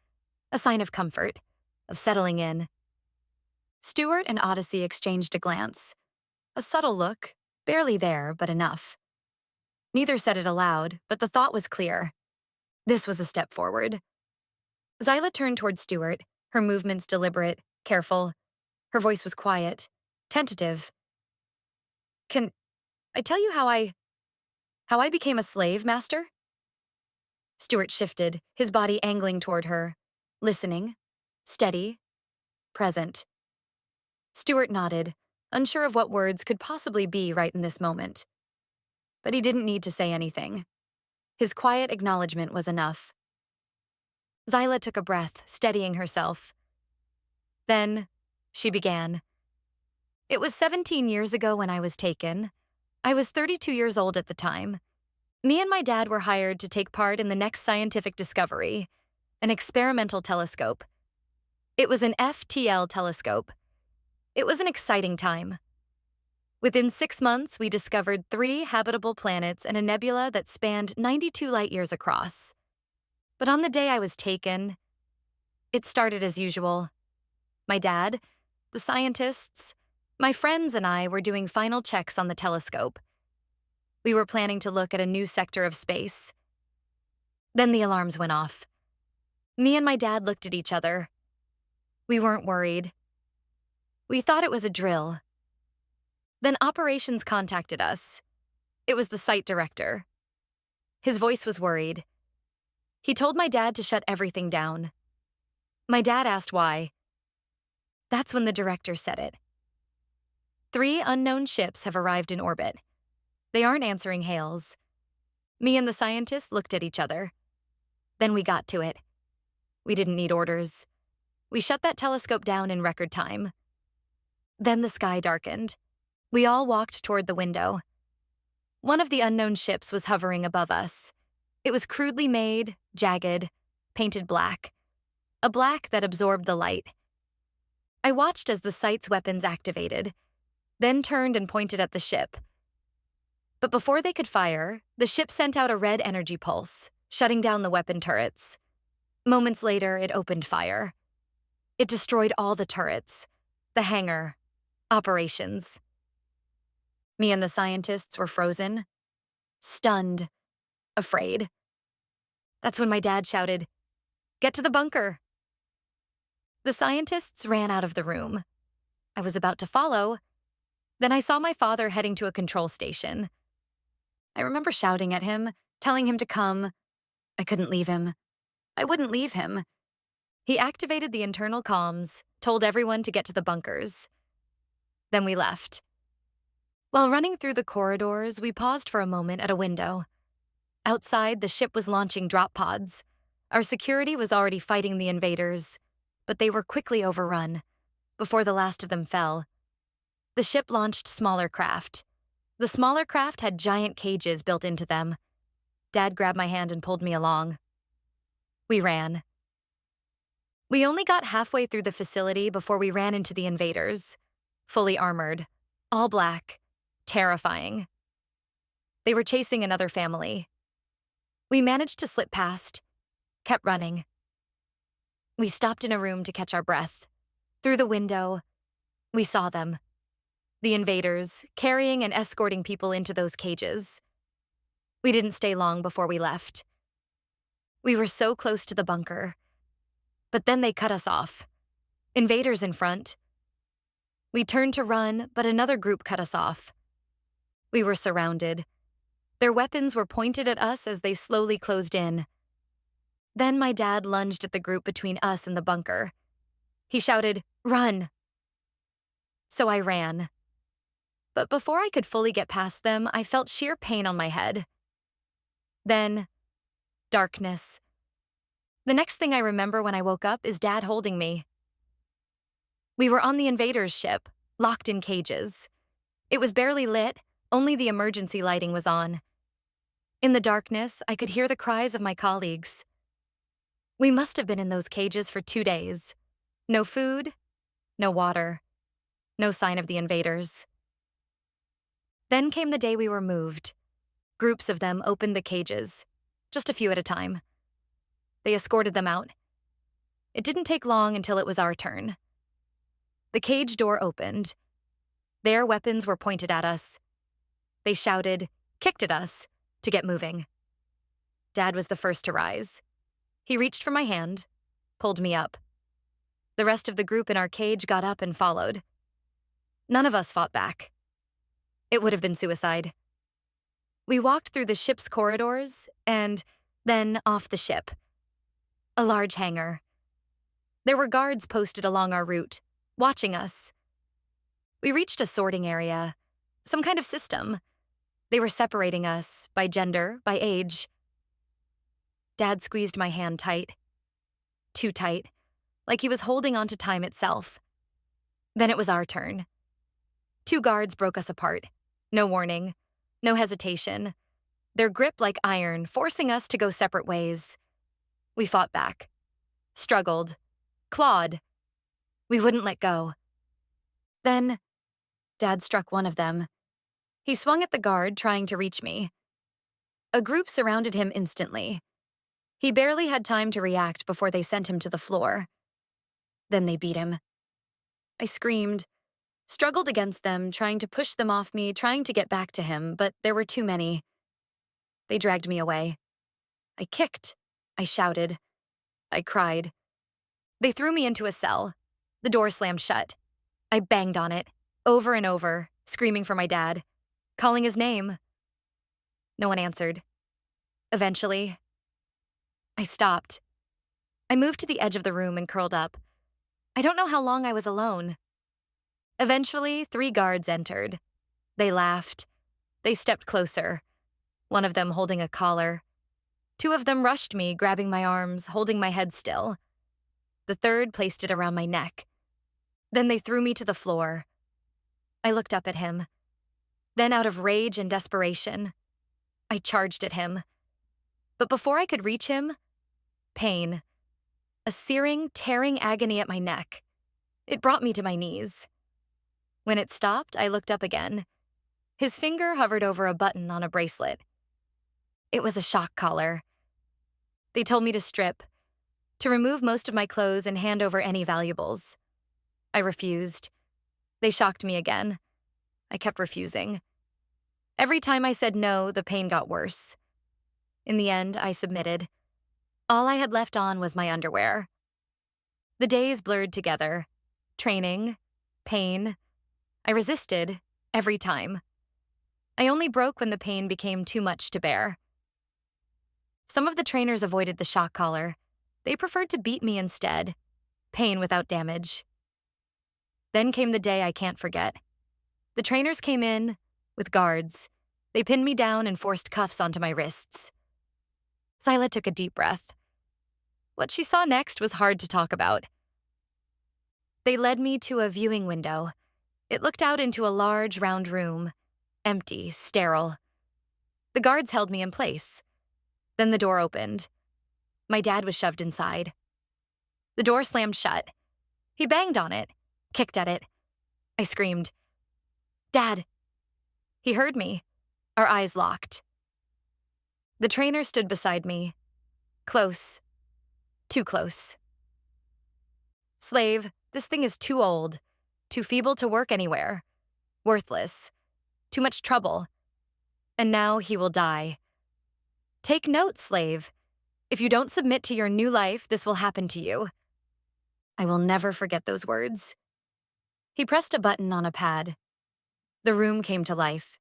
A sign of comfort, of settling in. Stuart and Odyssey exchanged a glance. A subtle look, barely there, but enough. Neither said it aloud, but the thought was clear. This was a step forward. Xyla turned toward Stuart, her movements deliberate, careful. Her voice was quiet, tentative. Can I tell you how I became a slave, Master? Stuart shifted, his body angling toward her, listening, steady, present. Stuart nodded, unsure of what words could possibly be right in this moment. But he didn't need to say anything. His quiet acknowledgement was enough. Xyla took a breath, steadying herself. Then, she began. It was 17 years ago when I was taken. I was 32 years old at the time. Me and my dad were hired to take part in the next scientific discovery, an experimental telescope. It was an FTL telescope. It was an exciting time. Within 6 months, we discovered 3 habitable planets and a nebula that spanned 92 light-years across. But on the day I was taken, it started as usual. My dad, the scientists, my friends and I were doing final checks on the telescope. We were planning to look at a new sector of space. Then the alarms went off. Me and my dad looked at each other. We weren't worried. We thought it was a drill. Then operations contacted us. It was the site director. His voice was worried. He told my dad to shut everything down. My dad asked why. That's when the director said it. 3 unknown ships have arrived in orbit. They aren't answering hails. Me and the scientists looked at each other. Then we got to it. We didn't need orders. We shut that telescope down in record time. Then the sky darkened. We all walked toward the window. One of the unknown ships was hovering above us. It was crudely made, jagged, painted black. A black that absorbed the light. I watched as the site's weapons activated, then turned and pointed at the ship. But before they could fire, the ship sent out a red energy pulse, shutting down the weapon turrets. Moments later, it opened fire. It destroyed all the turrets, the hangar, operations. Me and the scientists were frozen, stunned, afraid. That's when my dad shouted, "Get to the bunker!" The scientists ran out of the room. I was about to follow. Then I saw my father heading to a control station. I remember shouting at him, telling him to come. I couldn't leave him. I wouldn't leave him. He activated the internal comms, told everyone to get to the bunkers. Then we left. While running through the corridors, we paused for a moment at a window. Outside, the ship was launching drop pods. Our security was already fighting the invaders, but they were quickly overrun. Before the last of them fell, the ship launched smaller craft. The smaller craft had giant cages built into them. Dad grabbed my hand and pulled me along. We ran. We only got halfway through the facility before we ran into the invaders. Fully armored, all black, terrifying. They were chasing another family. We managed to slip past, kept running. We stopped in a room to catch our breath. Through the window, we saw them. The invaders, carrying and escorting people into those cages. We didn't stay long before we left. We were so close to the bunker. But then they cut us off. Invaders in front. We turned to run, but another group cut us off. We were surrounded. Their weapons were pointed at us as they slowly closed in. Then my dad lunged at the group between us and the bunker. He shouted, "Run!" So I ran. But before I could fully get past them, I felt sheer pain on my head. Then, darkness. The next thing I remember when I woke up is Dad holding me. We were on the invaders' ship, locked in cages. It was barely lit, only the emergency lighting was on. In the darkness, I could hear the cries of my colleagues. We must have been in those cages for 2 days. No food, no water, no sign of the invaders. Then came the day we were moved. Groups of them opened the cages, just a few at a time. They escorted them out. It didn't take long until it was our turn. The cage door opened. Their weapons were pointed at us. They shouted, kicked at us, to get moving. Dad was the first to rise. He reached for my hand, pulled me up. The rest of the group in our cage got up and followed. None of us fought back. It would have been suicide. We walked through the ship's corridors and then off the ship. A large hangar. There were guards posted along our route, watching us. We reached a sorting area, some kind of system. They were separating us by gender, by age. Dad squeezed my hand tight. Too tight, like he was holding on to time itself. Then it was our turn. 2 guards broke us apart. No warning, no hesitation. Their grip like iron, forcing us to go separate ways. We fought back, struggled, clawed. We wouldn't let go. Then, Dad struck one of them. He swung at the guard, trying to reach me. A group surrounded him instantly. He barely had time to react before they sent him to the floor. Then they beat him. I screamed, struggled against them, trying to push them off me, trying to get back to him, but there were too many. They dragged me away. I kicked. I shouted. I cried. They threw me into a cell. The door slammed shut. I banged on it, over and over, screaming for my dad, calling his name. No one answered. Eventually, I stopped. I moved to the edge of the room and curled up. I don't know how long I was alone. Eventually, 3 guards entered. They laughed. They stepped closer, one of them holding a collar. Two of them rushed me, grabbing my arms, holding my head still. The third placed it around my neck. Then they threw me to the floor. I looked up at him. Then, out of rage and desperation, I charged at him. But before I could reach him, pain. A searing, tearing agony at my neck. It brought me to my knees. When it stopped, I looked up again. His finger hovered over a button on a bracelet. It was a shock collar. They told me to strip, to remove most of my clothes and hand over any valuables. I refused. They shocked me again. I kept refusing. Every time I said no, the pain got worse. In the end, I submitted. All I had left on was my underwear. The days blurred together. Training, pain. I resisted every time. I only broke when the pain became too much to bear. Some of the trainers avoided the shock collar. They preferred to beat me instead. Pain without damage. Then came the day I can't forget. The trainers came in with guards. They pinned me down and forced cuffs onto my wrists. Xyla took a deep breath. What she saw next was hard to talk about. They led me to a viewing window. It looked out into a large, round room. Empty, sterile. The guards held me in place. Then the door opened. My dad was shoved inside. The door slammed shut. He banged on it, kicked at it. I screamed, "Dad!" He heard me. Our eyes locked. The trainer stood beside me. Close. Too close. "Slave, this thing is too old. Too feeble to work anywhere. Worthless. Too much trouble. And now he will die. Take note, slave. If you don't submit to your new life, this will happen to you." I will never forget those words. He pressed a button on a pad. The room came to life.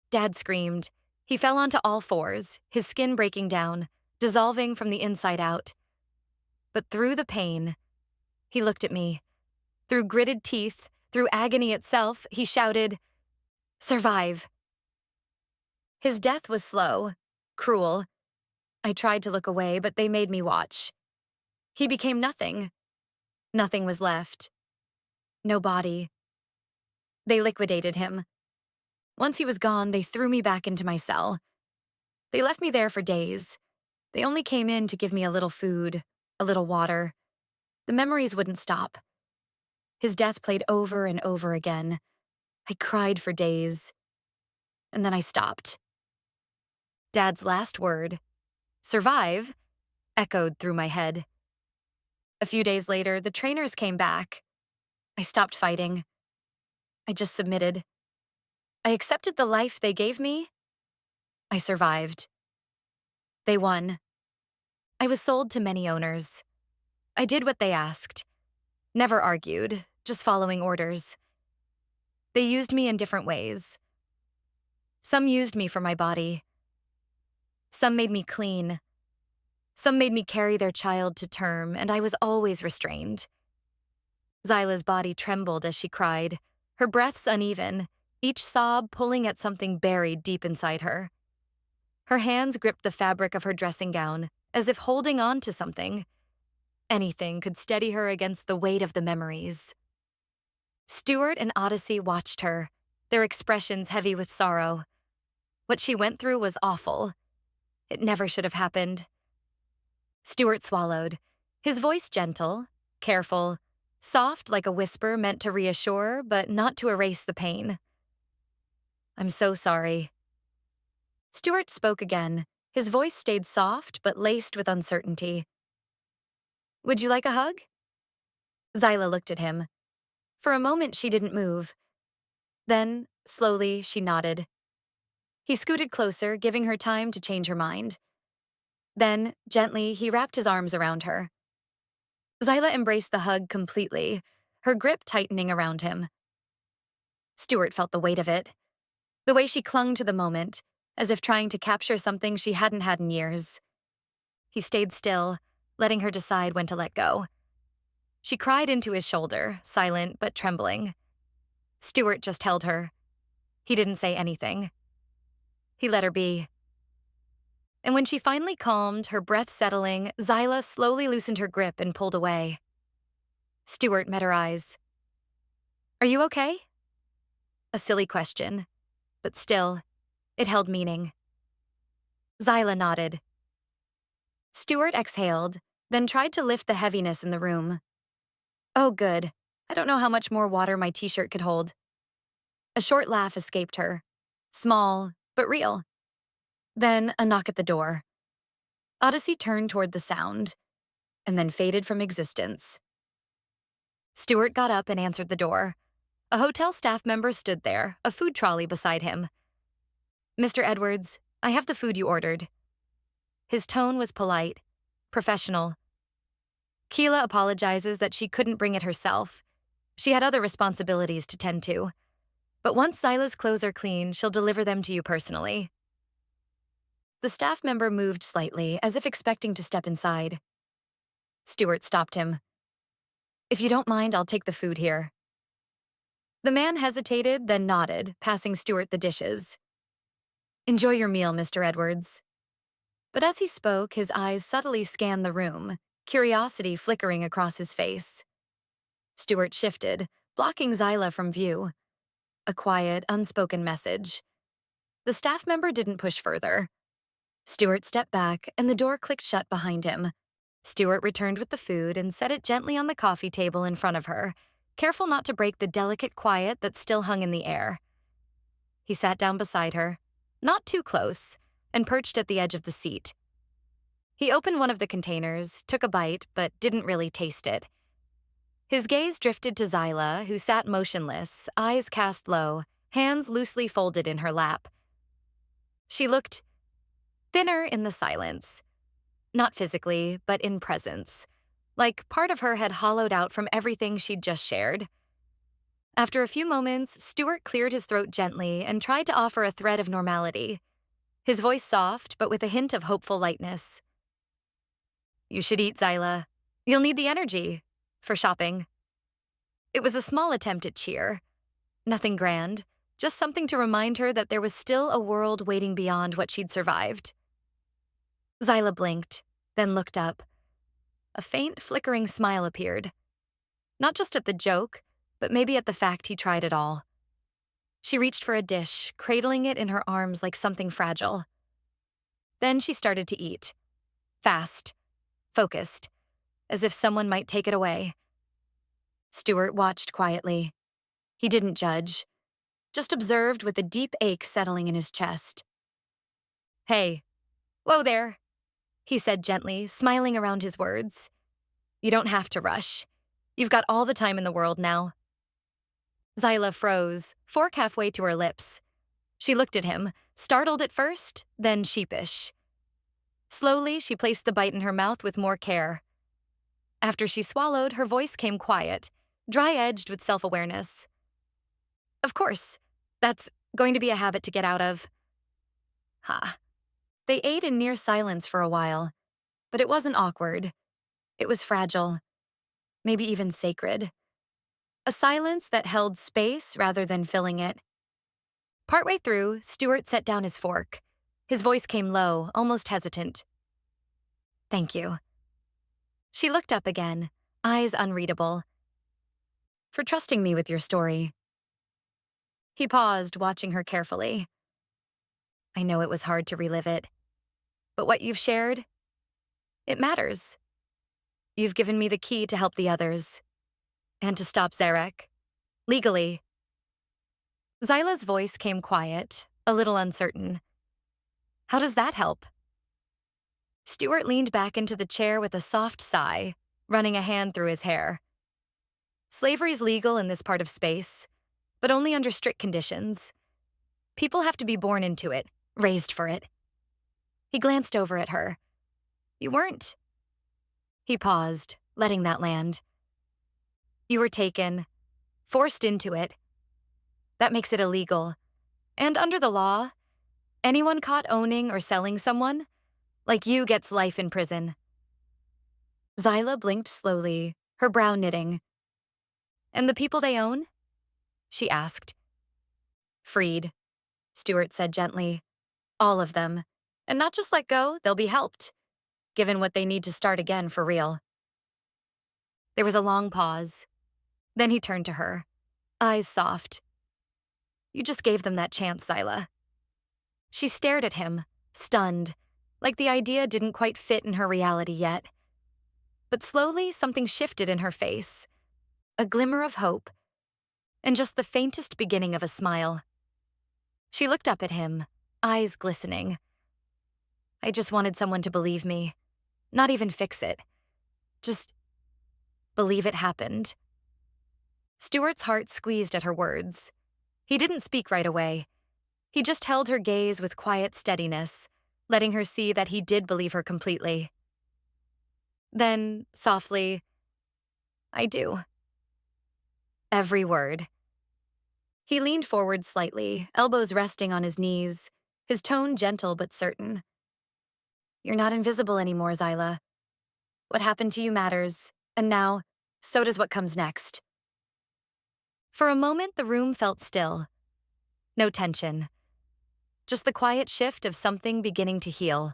Dad screamed. He fell onto all fours, his skin breaking down, dissolving from the inside out. But through the pain, he looked at me. Through gritted teeth, through agony itself, he shouted, "Survive." His death was slow, cruel. I tried to look away, but they made me watch. He became nothing. Nothing was left. No body. They liquidated him. Once he was gone, they threw me back into my cell. They left me there for days. They only came in to give me a little food, a little water. The memories wouldn't stop. His death played over and over again. I cried for days. And then I stopped. Dad's last word, "Survive," echoed through my head. A few days later, the trainers came back. I stopped fighting. I just submitted. I accepted the life they gave me. I survived. They won. I was sold to many owners. I did what they asked. Never argued, just following orders. They used me in different ways. Some used me for my body. Some made me clean. Some made me carry their child to term, and I was always restrained. Xyla's body trembled as she cried, her breaths uneven, each sob pulling at something buried deep inside her. Her hands gripped the fabric of her dressing gown, as if holding on to something. Anything could steady her against the weight of the memories. Stuart and Odyssey watched her, their expressions heavy with sorrow. What she went through was awful. It never should have happened. Stuart swallowed, his voice gentle, careful, soft like a whisper meant to reassure, but not to erase the pain. "I'm so sorry." Stuart spoke again. His voice stayed soft, but laced with uncertainty. "Would you like a hug?" Xyla looked at him. For a moment, she didn't move. Then, slowly, she nodded. He scooted closer, giving her time to change her mind. Then, gently, he wrapped his arms around her. Xyla embraced the hug completely, her grip tightening around him. Stuart felt the weight of it, the way she clung to the moment, as if trying to capture something she hadn't had in years. He stayed still, letting her decide when to let go. She cried into his shoulder, silent but trembling. Stuart just held her. He didn't say anything. He let her be. And when she finally calmed, her breath settling, Xyla slowly loosened her grip and pulled away. Stuart met her eyes. Are you okay? A silly question, but still, it held meaning. Xyla nodded. Stuart exhaled, then tried to lift the heaviness in the room. Oh, good. I don't know how much more water my t-shirt could hold. A short laugh escaped her. Small, but real. Then a knock at the door. Odyssey turned toward the sound, and then faded from existence. Stuart got up and answered the door. A hotel staff member stood there, a food trolley beside him. Mr. Edwards, I have the food you ordered. His tone was polite, professional. Kila apologizes that she couldn't bring it herself. She had other responsibilities to tend to. But once Xyla's clothes are clean, she'll deliver them to you personally. The staff member moved slightly, as if expecting to step inside. Stuart stopped him. If you don't mind, I'll take the food here. The man hesitated, then nodded, passing Stuart the dishes. Enjoy your meal, Mr. Edwards. But as he spoke, his eyes subtly scanned the room, curiosity flickering across his face. Stuart shifted, blocking Xyla from view. A quiet, unspoken message. The staff member didn't push further. Stuart stepped back, and the door clicked shut behind him. Stuart returned with the food and set it gently on the coffee table in front of her, careful not to break the delicate quiet that still hung in the air. He sat down beside her, not too close, and perched at the edge of the seat. He opened one of the containers, took a bite, but didn't really taste it. His gaze drifted to Xyla, who sat motionless, eyes cast low, hands loosely folded in her lap. She looked thinner in the silence. Not physically, but in presence. Like part of her had hollowed out from everything she'd just shared. After a few moments, Stuart cleared his throat gently and tried to offer a thread of normality. His voice soft, but with a hint of hopeful lightness. You should eat, Xyla. You'll need the energy. For shopping. It was a small attempt at cheer. Nothing grand, just something to remind her that there was still a world waiting beyond what she'd survived. Xyla blinked, then looked up. A faint, flickering smile appeared. Not just at the joke, but maybe at the fact he tried it all. She reached for a dish, cradling it in her arms like something fragile. Then she started to eat. Fast, focused, as if someone might take it away. Stuart watched quietly. He didn't judge, just observed with a deep ache settling in his chest. Hey, whoa there, he said gently, smiling around his words. You don't have to rush. You've got all the time in the world now. Xyla froze, fork halfway to her lips. She looked at him, startled at first, then sheepish. Slowly, she placed the bite in her mouth with more care. After she swallowed, her voice came quiet, dry-edged with self-awareness. Of course, that's going to be a habit to get out of. They ate in near silence for a while, but it wasn't awkward. It was fragile, maybe even sacred. A silence that held space rather than filling it. Partway through, Stuart set down his fork. His voice came low, almost hesitant. Thank you. She looked up again, eyes unreadable. For trusting me with your story. He paused, watching her carefully. I know it was hard to relive it, but what you've shared, it matters. You've given me the key to help the others, and to stop Zyrek, legally. Xyla's voice came quiet, a little uncertain. How does that help? Stuart leaned back into the chair with a soft sigh, running a hand through his hair. Slavery's legal in this part of space, but only under strict conditions. People have to be born into it, raised for it. He glanced over at her. You weren't. He paused, letting that land. You were taken, forced into it. That makes it illegal. And under the law, anyone caught owning or selling someone, like you, gets life in prison. Xyla blinked slowly, her brow knitting. And the people they own? She asked. Freed, Stuart said gently. All of them. And not just let go, they'll be helped, given what they need to start again for real. There was a long pause. Then he turned to her, eyes soft. You just gave them that chance, Xyla. She stared at him, stunned, like the idea didn't quite fit in her reality yet. But slowly, something shifted in her face. A glimmer of hope, and just the faintest beginning of a smile. She looked up at him, eyes glistening. I just wanted someone to believe me. Not even fix it. Just believe it happened. Stuart's heart squeezed at her words. He didn't speak right away. He just held her gaze with quiet steadiness, letting her see that he did believe her completely. Then, softly, I do. Every word. He leaned forward slightly, elbows resting on his knees, his tone gentle but certain. You're not invisible anymore, Xyla. What happened to you matters, and now, so does what comes next. For a moment, the room felt still. No tension. Just the quiet shift of something beginning to heal.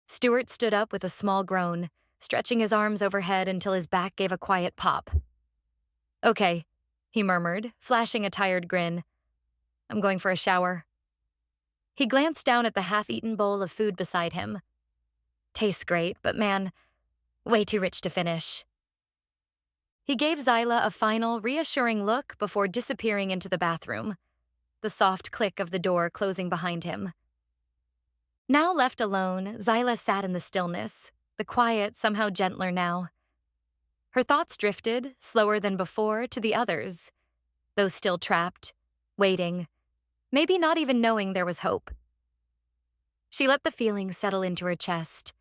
Stuart stood up with a small groan, stretching his arms overhead until his back gave a quiet pop. Okay, he murmured, flashing a tired grin. I'm going for a shower. He glanced down at the half-eaten bowl of food beside him. Tastes great, but man, way too rich to finish. He gave Xyla a final, reassuring look before disappearing into the bathroom, the soft click of the door closing behind him. Now left alone, Xyla sat in the stillness, the quiet somehow gentler now. Her thoughts drifted, slower than before, to the others, those still trapped, waiting, maybe not even knowing there was hope. She let the feeling settle into her chest.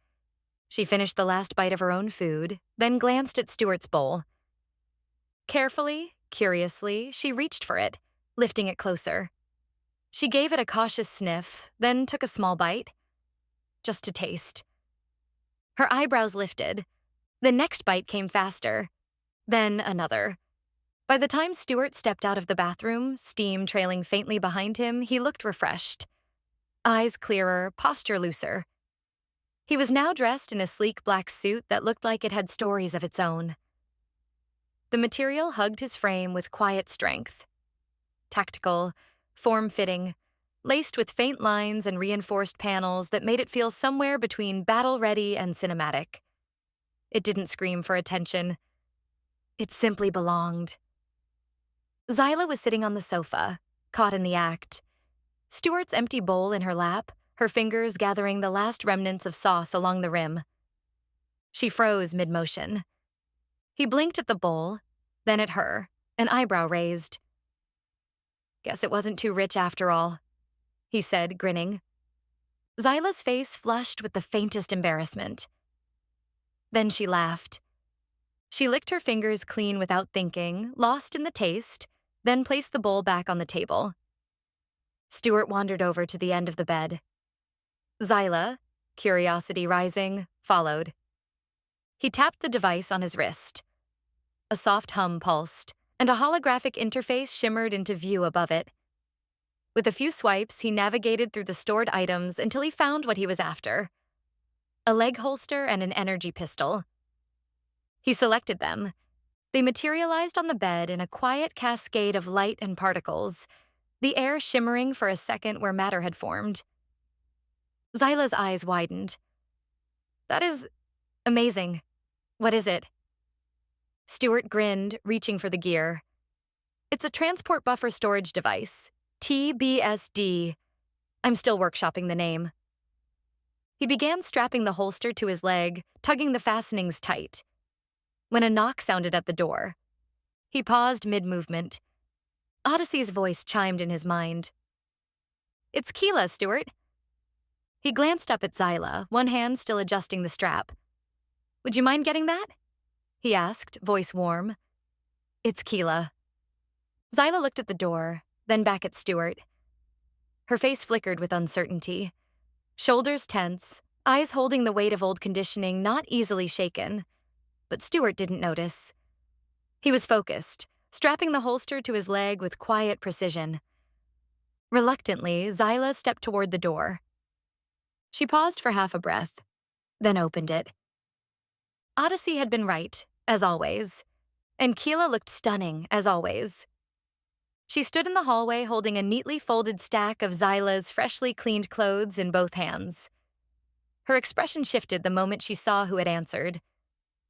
She finished the last bite of her own food, then glanced at Stuart's bowl. Carefully, curiously, she reached for it, lifting it closer. She gave it a cautious sniff, then took a small bite, just to taste. Her eyebrows lifted. The next bite came faster, then another. By the time Stuart stepped out of the bathroom, steam trailing faintly behind him, he looked refreshed. Eyes clearer, posture looser. He was now dressed in a sleek black suit that looked like it had stories of its own. The material hugged his frame with quiet strength. Tactical, form-fitting, laced with faint lines and reinforced panels that made it feel somewhere between battle-ready and cinematic. It didn't scream for attention. It simply belonged. Xyla was sitting on the sofa, caught in the act. Stuart's empty bowl in her lap, her fingers gathering the last remnants of sauce along the rim. She froze mid-motion. He blinked at the bowl, then at her, an eyebrow raised. Guess it wasn't too rich after all, he said, grinning. Xyla's face flushed with the faintest embarrassment. Then she laughed. She licked her fingers clean without thinking, lost in the taste, then placed the bowl back on the table. Stuart wandered over to the end of the bed. Xyla, curiosity rising, followed. He tapped the device on his wrist. A soft hum pulsed, and a holographic interface shimmered into view above it. With a few swipes, he navigated through the stored items until he found what he was after. A leg holster and an energy pistol. He selected them. They materialized on the bed in a quiet cascade of light and particles, the air shimmering for a second where matter had formed. Xyla's eyes widened. That is amazing. What is it? Stuart grinned, reaching for the gear. It's a transport buffer storage device, TBSD. I'm still workshopping the name. He began strapping the holster to his leg, tugging the fastenings tight. When a knock sounded at the door, he paused mid-movement. Odyssey's voice chimed in his mind. It's Kila, Stuart. He glanced up at Xyla, one hand still adjusting the strap. Would you mind getting that? He asked, voice warm. It's Kila. Xyla looked at the door, then back at Stuart. Her face flickered with uncertainty. Shoulders tense, eyes holding the weight of old conditioning not easily shaken. But Stuart didn't notice. He was focused, strapping the holster to his leg with quiet precision. Reluctantly, Xyla stepped toward the door. She paused for half a breath, then opened it. Odyssey had been right, as always, and Kila looked stunning, as always. She stood in the hallway holding a neatly folded stack of Xyla's freshly cleaned clothes in both hands. Her expression shifted the moment she saw who had answered,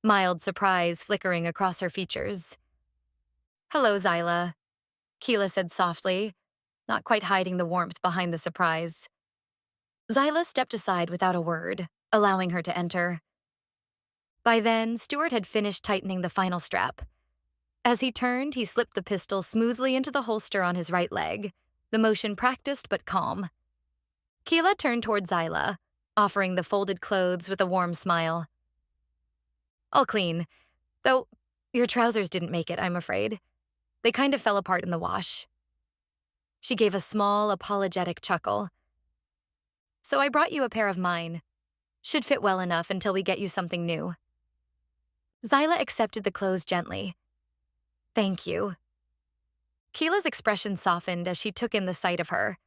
mild surprise flickering across her features. "Hello, Xyla," Kila said softly, not quite hiding the warmth behind the surprise. Xyla stepped aside without a word, allowing her to enter. By then, Stuart had finished tightening the final strap. As he turned, he slipped the pistol smoothly into the holster on his right leg, the motion practiced but calm. Kila turned toward Xyla, offering the folded clothes with a warm smile. "All clean, though your trousers didn't make it, I'm afraid. They kind of fell apart in the wash." She gave a small, apologetic chuckle. "So I brought you a pair of mine. Should fit well enough until we get you something new." Xyla accepted the clothes gently. "Thank you." Kila's expression softened as she took in the sight of her.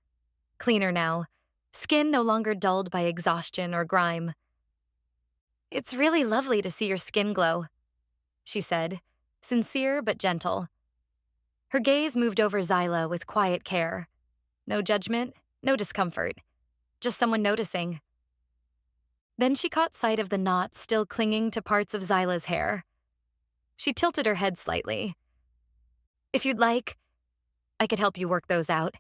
Cleaner now, skin no longer dulled by exhaustion or grime. "It's really lovely to see your skin glow," she said, sincere but gentle. Her gaze moved over Xyla with quiet care. No judgment, no discomfort, just someone noticing. Then she caught sight of the knots still clinging to parts of Xyla's hair. She tilted her head slightly. "If you'd like, I could help you work those out."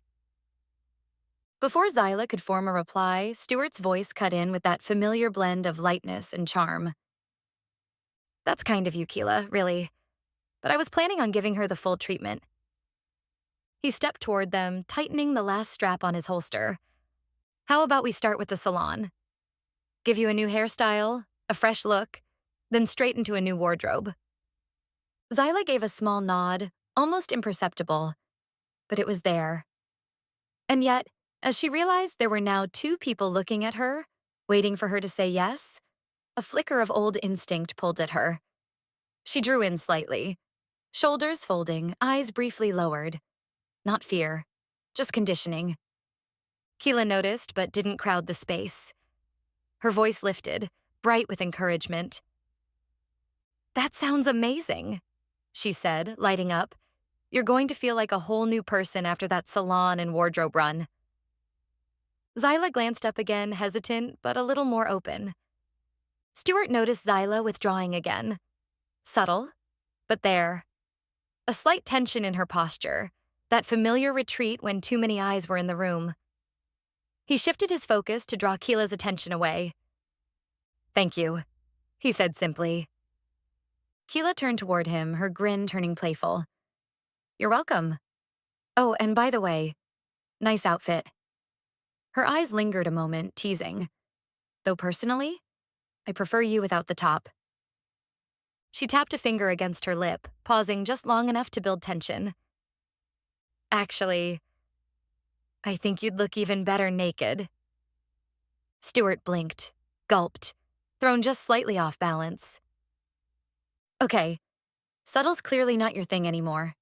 Before Xyla could form a reply, Stuart's voice cut in with that familiar blend of lightness and charm. "That's kind of you, Kila, really. But I was planning on giving her the full treatment." He stepped toward them, tightening the last strap on his holster. "How about we start with the salon? Give you a new hairstyle, a fresh look, then straight into a new wardrobe." Xyla gave a small nod, almost imperceptible, but it was there. And yet, as she realized there were now two people looking at her, waiting for her to say yes, a flicker of old instinct pulled at her. She drew in slightly, shoulders folding, eyes briefly lowered. Not fear, just conditioning. Kila noticed but didn't crowd the space. Her voice lifted, bright with encouragement. "That sounds amazing," she said, lighting up. "You're going to feel like a whole new person after that salon and wardrobe run." Xyla glanced up again, hesitant but a little more open. Stuart noticed Xyla withdrawing again. Subtle, but there. A slight tension in her posture, that familiar retreat when too many eyes were in the room. He shifted his focus to draw Kila's attention away. "Thank you," he said simply. Kila turned toward him, her grin turning playful. "You're welcome. Oh, and by the way, nice outfit." Her eyes lingered a moment, teasing. "Though personally, I prefer you without the top." She tapped a finger against her lip, pausing just long enough to build tension. "Actually, I think you'd look even better naked." Stuart blinked, gulped, thrown just slightly off balance. "Okay, subtle's clearly not your thing anymore."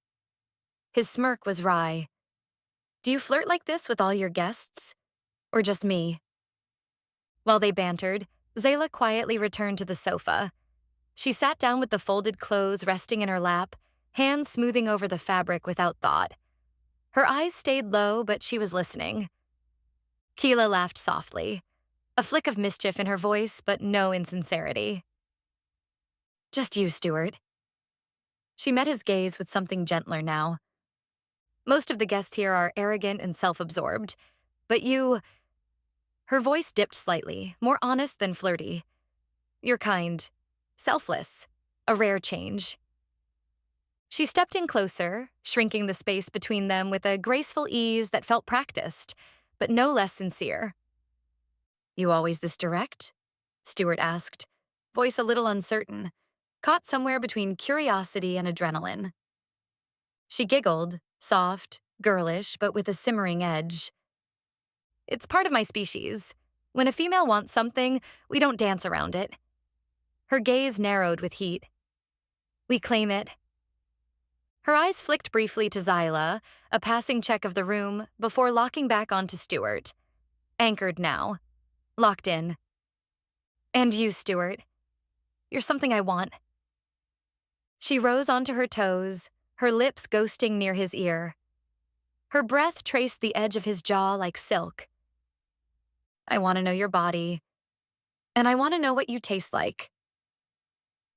His smirk was wry. "Do you flirt like this with all your guests? Or just me?" While they bantered, Xyla quietly returned to the sofa. She sat down with the folded clothes resting in her lap, hands smoothing over the fabric without thought. Her eyes stayed low, but she was listening. Kila laughed softly, a flick of mischief in her voice, but no insincerity. "Just you, Stuart." She met his gaze with something gentler now. "Most of the guests here are arrogant and self-absorbed, but you—" Her voice dipped slightly, more honest than flirty. "You're kind, selfless, a rare change." She stepped in closer, shrinking the space between them with a graceful ease that felt practiced, but no less sincere. "You always this direct?" Stuart asked, voice a little uncertain, caught somewhere between curiosity and adrenaline. She giggled, soft, girlish, but with a simmering edge. "It's part of my species. When a female wants something, we don't dance around it." Her gaze narrowed with heat. "We claim it." Her eyes flicked briefly to Xyla, a passing check of the room, before locking back onto Stuart. Anchored now. Locked in. And you, Stuart. You're something I want. She rose onto her toes, her lips ghosting near his ear. Her breath traced the edge of his jaw like silk. I want to know your body, and I want to know what you taste like.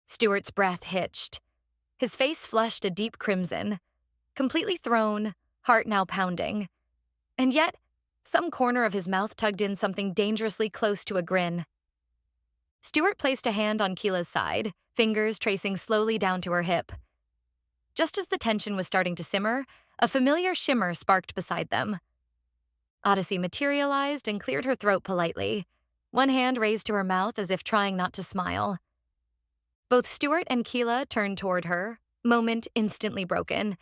Stuart's breath hitched. His face flushed a deep crimson, completely thrown, heart now pounding. And yet, some corner of his mouth tugged in something dangerously close to a grin. Stuart placed a hand on Kila's side, fingers tracing slowly down to her hip. Just as the tension was starting to simmer, a familiar shimmer sparked beside them. Odyssey materialized and cleared her throat politely, one hand raised to her mouth as if trying not to smile. Both Stuart and Kila turned toward her, moment instantly broken,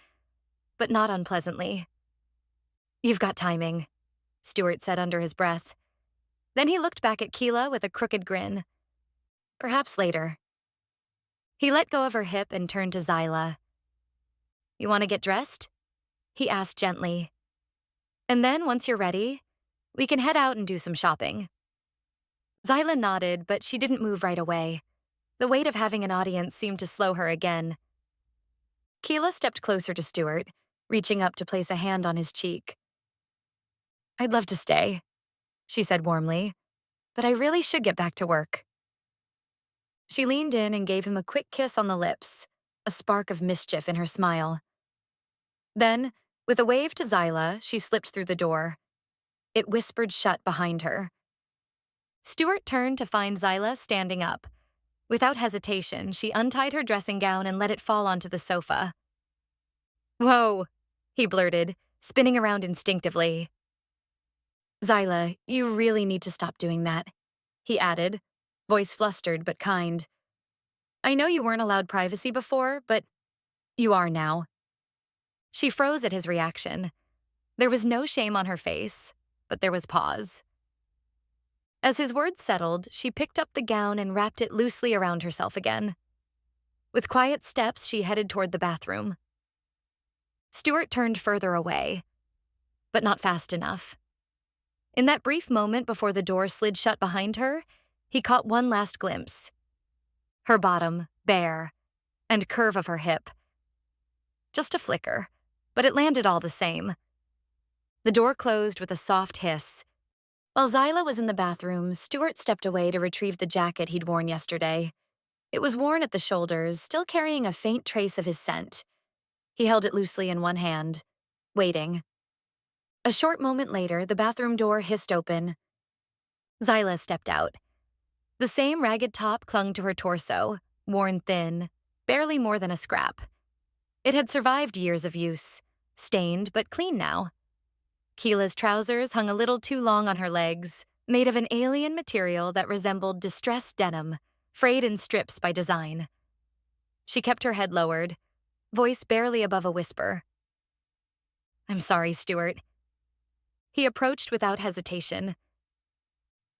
but not unpleasantly. You've got timing, Stuart said under his breath. Then he looked back at Kila with a crooked grin. Perhaps later. He let go of her hip and turned to Xyla. You want to get dressed? He asked gently. And then, once you're ready, we can head out and do some shopping. Xyla nodded, but she didn't move right away. The weight of having an audience seemed to slow her again. Kila stepped closer to Stuart, reaching up to place a hand on his cheek. I'd love to stay, she said warmly, but I really should get back to work. She leaned in and gave him a quick kiss on the lips, a spark of mischief in her smile. Then, with a wave to Xyla, she slipped through the door. It whispered shut behind her. Stuart turned to find Xyla standing up. Without hesitation, she untied her dressing gown and let it fall onto the sofa. Whoa, he blurted, spinning around instinctively. Xyla, you really need to stop doing that, he added, voice flustered but kind. I know you weren't allowed privacy before, but you are now. She froze at his reaction. There was no shame on her face, but there was pause. As his words settled, she picked up the gown and wrapped it loosely around herself again. With quiet steps, she headed toward the bathroom. Stuart turned further away, but not fast enough. In that brief moment before the door slid shut behind her, he caught one last glimpse. Her bottom, bare, and curve of her hip. Just a flicker, but it landed all the same. The door closed with a soft hiss. While Xyla was in the bathroom, Stuart stepped away to retrieve the jacket he'd worn yesterday. It was worn at the shoulders, still carrying a faint trace of his scent. He held it loosely in one hand, waiting. A short moment later, the bathroom door hissed open. Xyla stepped out. The same ragged top clung to her torso, worn thin, barely more than a scrap. It had survived years of use, stained but clean now. Kila's trousers hung a little too long on her legs, made of an alien material that resembled distressed denim, frayed in strips by design. She kept her head lowered, voice barely above a whisper. I'm sorry, Stuart. He approached without hesitation.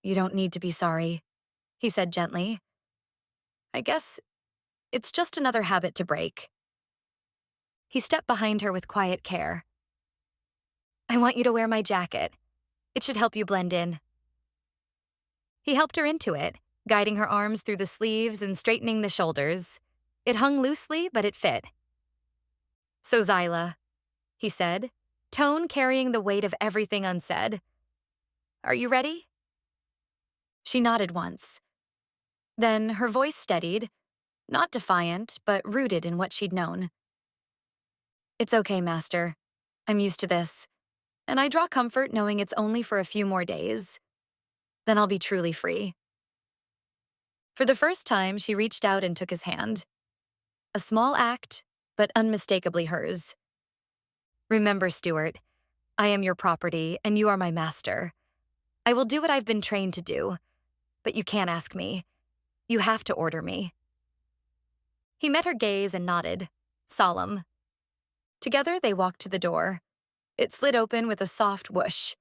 You don't need to be sorry, he said gently. I guess it's just another habit to break. He stepped behind her with quiet care. I want you to wear my jacket. It should help you blend in. He helped her into it, guiding her arms through the sleeves and straightening the shoulders. It hung loosely, but it fit. So Xyla, he said, tone carrying the weight of everything unsaid. Are you ready? She nodded once. Then her voice steadied, not defiant, but rooted in what she'd known. It's okay, Master. I'm used to this. And I draw comfort knowing it's only for a few more days. Then I'll be truly free. For the first time, she reached out and took his hand. A small act, but unmistakably hers. Remember, Stuart, I am your property and you are my master. I will do what I've been trained to do, but you can't ask me. You have to order me. He met her gaze and nodded, solemn. Together, they walked to the door. It slid open with a soft whoosh.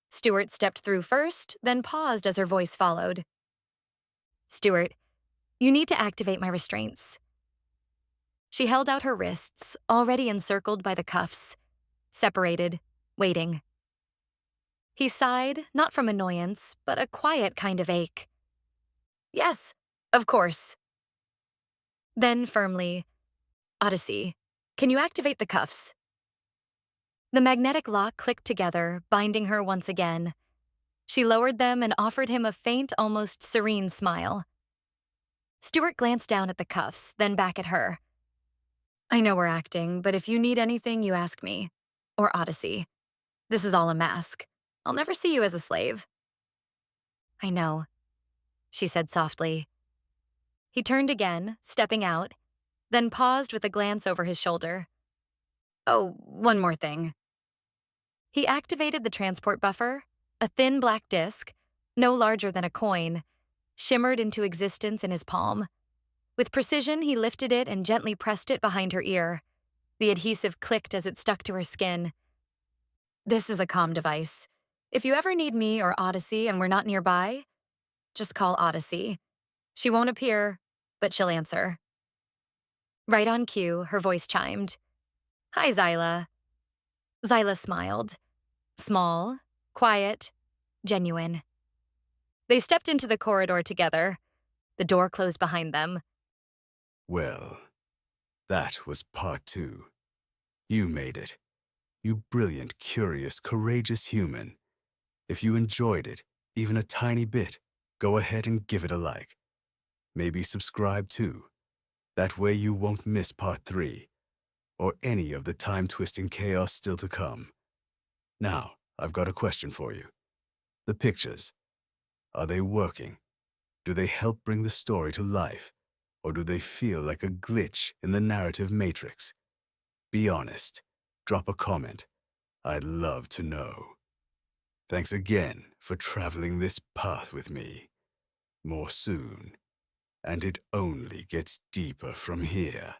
Stuart stepped through first, then paused as her voice followed. Stuart, you need to activate my restraints. She held out her wrists, already encircled by the cuffs, separated, waiting. He sighed, not from annoyance, but a quiet kind of ache. Yes, of course. Then firmly, Odyssey, can you activate the cuffs? The magnetic lock clicked together, binding her once again. She lowered them and offered him a faint, almost serene smile. Stuart glanced down at the cuffs, then back at her. I know we're acting, but if you need anything, you ask me. Or Odyssey. This is all a mask. I'll never see you as a slave. I know, she said softly. He turned again, stepping out, then paused with a glance over his shoulder. Oh, one more thing. He activated the transport buffer, a thin black disc, no larger than a coin, shimmered into existence in his palm. With precision, he lifted it and gently pressed it behind her ear. The adhesive clicked as it stuck to her skin. This is a comm device. If you ever need me or Odyssey and we're not nearby, just call Odyssey. She won't appear, but she'll answer. Right on cue, her voice chimed. Hi, Xyla. Xyla smiled. Small, quiet, genuine. They stepped into the corridor together. The door closed behind them. Well, that was part 2. You made it. You brilliant, curious, courageous human. If you enjoyed it, even a tiny bit, go ahead and give it a like. Maybe subscribe too. That way you won't miss part 3, or any of the time-twisting chaos still to come. Now, I've got a question for you. The pictures, are they working? Do they help bring the story to life? Or do they feel like a glitch in the narrative matrix? Be honest. Drop a comment. I'd love to know. Thanks again for traveling this path with me. More soon. And it only gets deeper from here.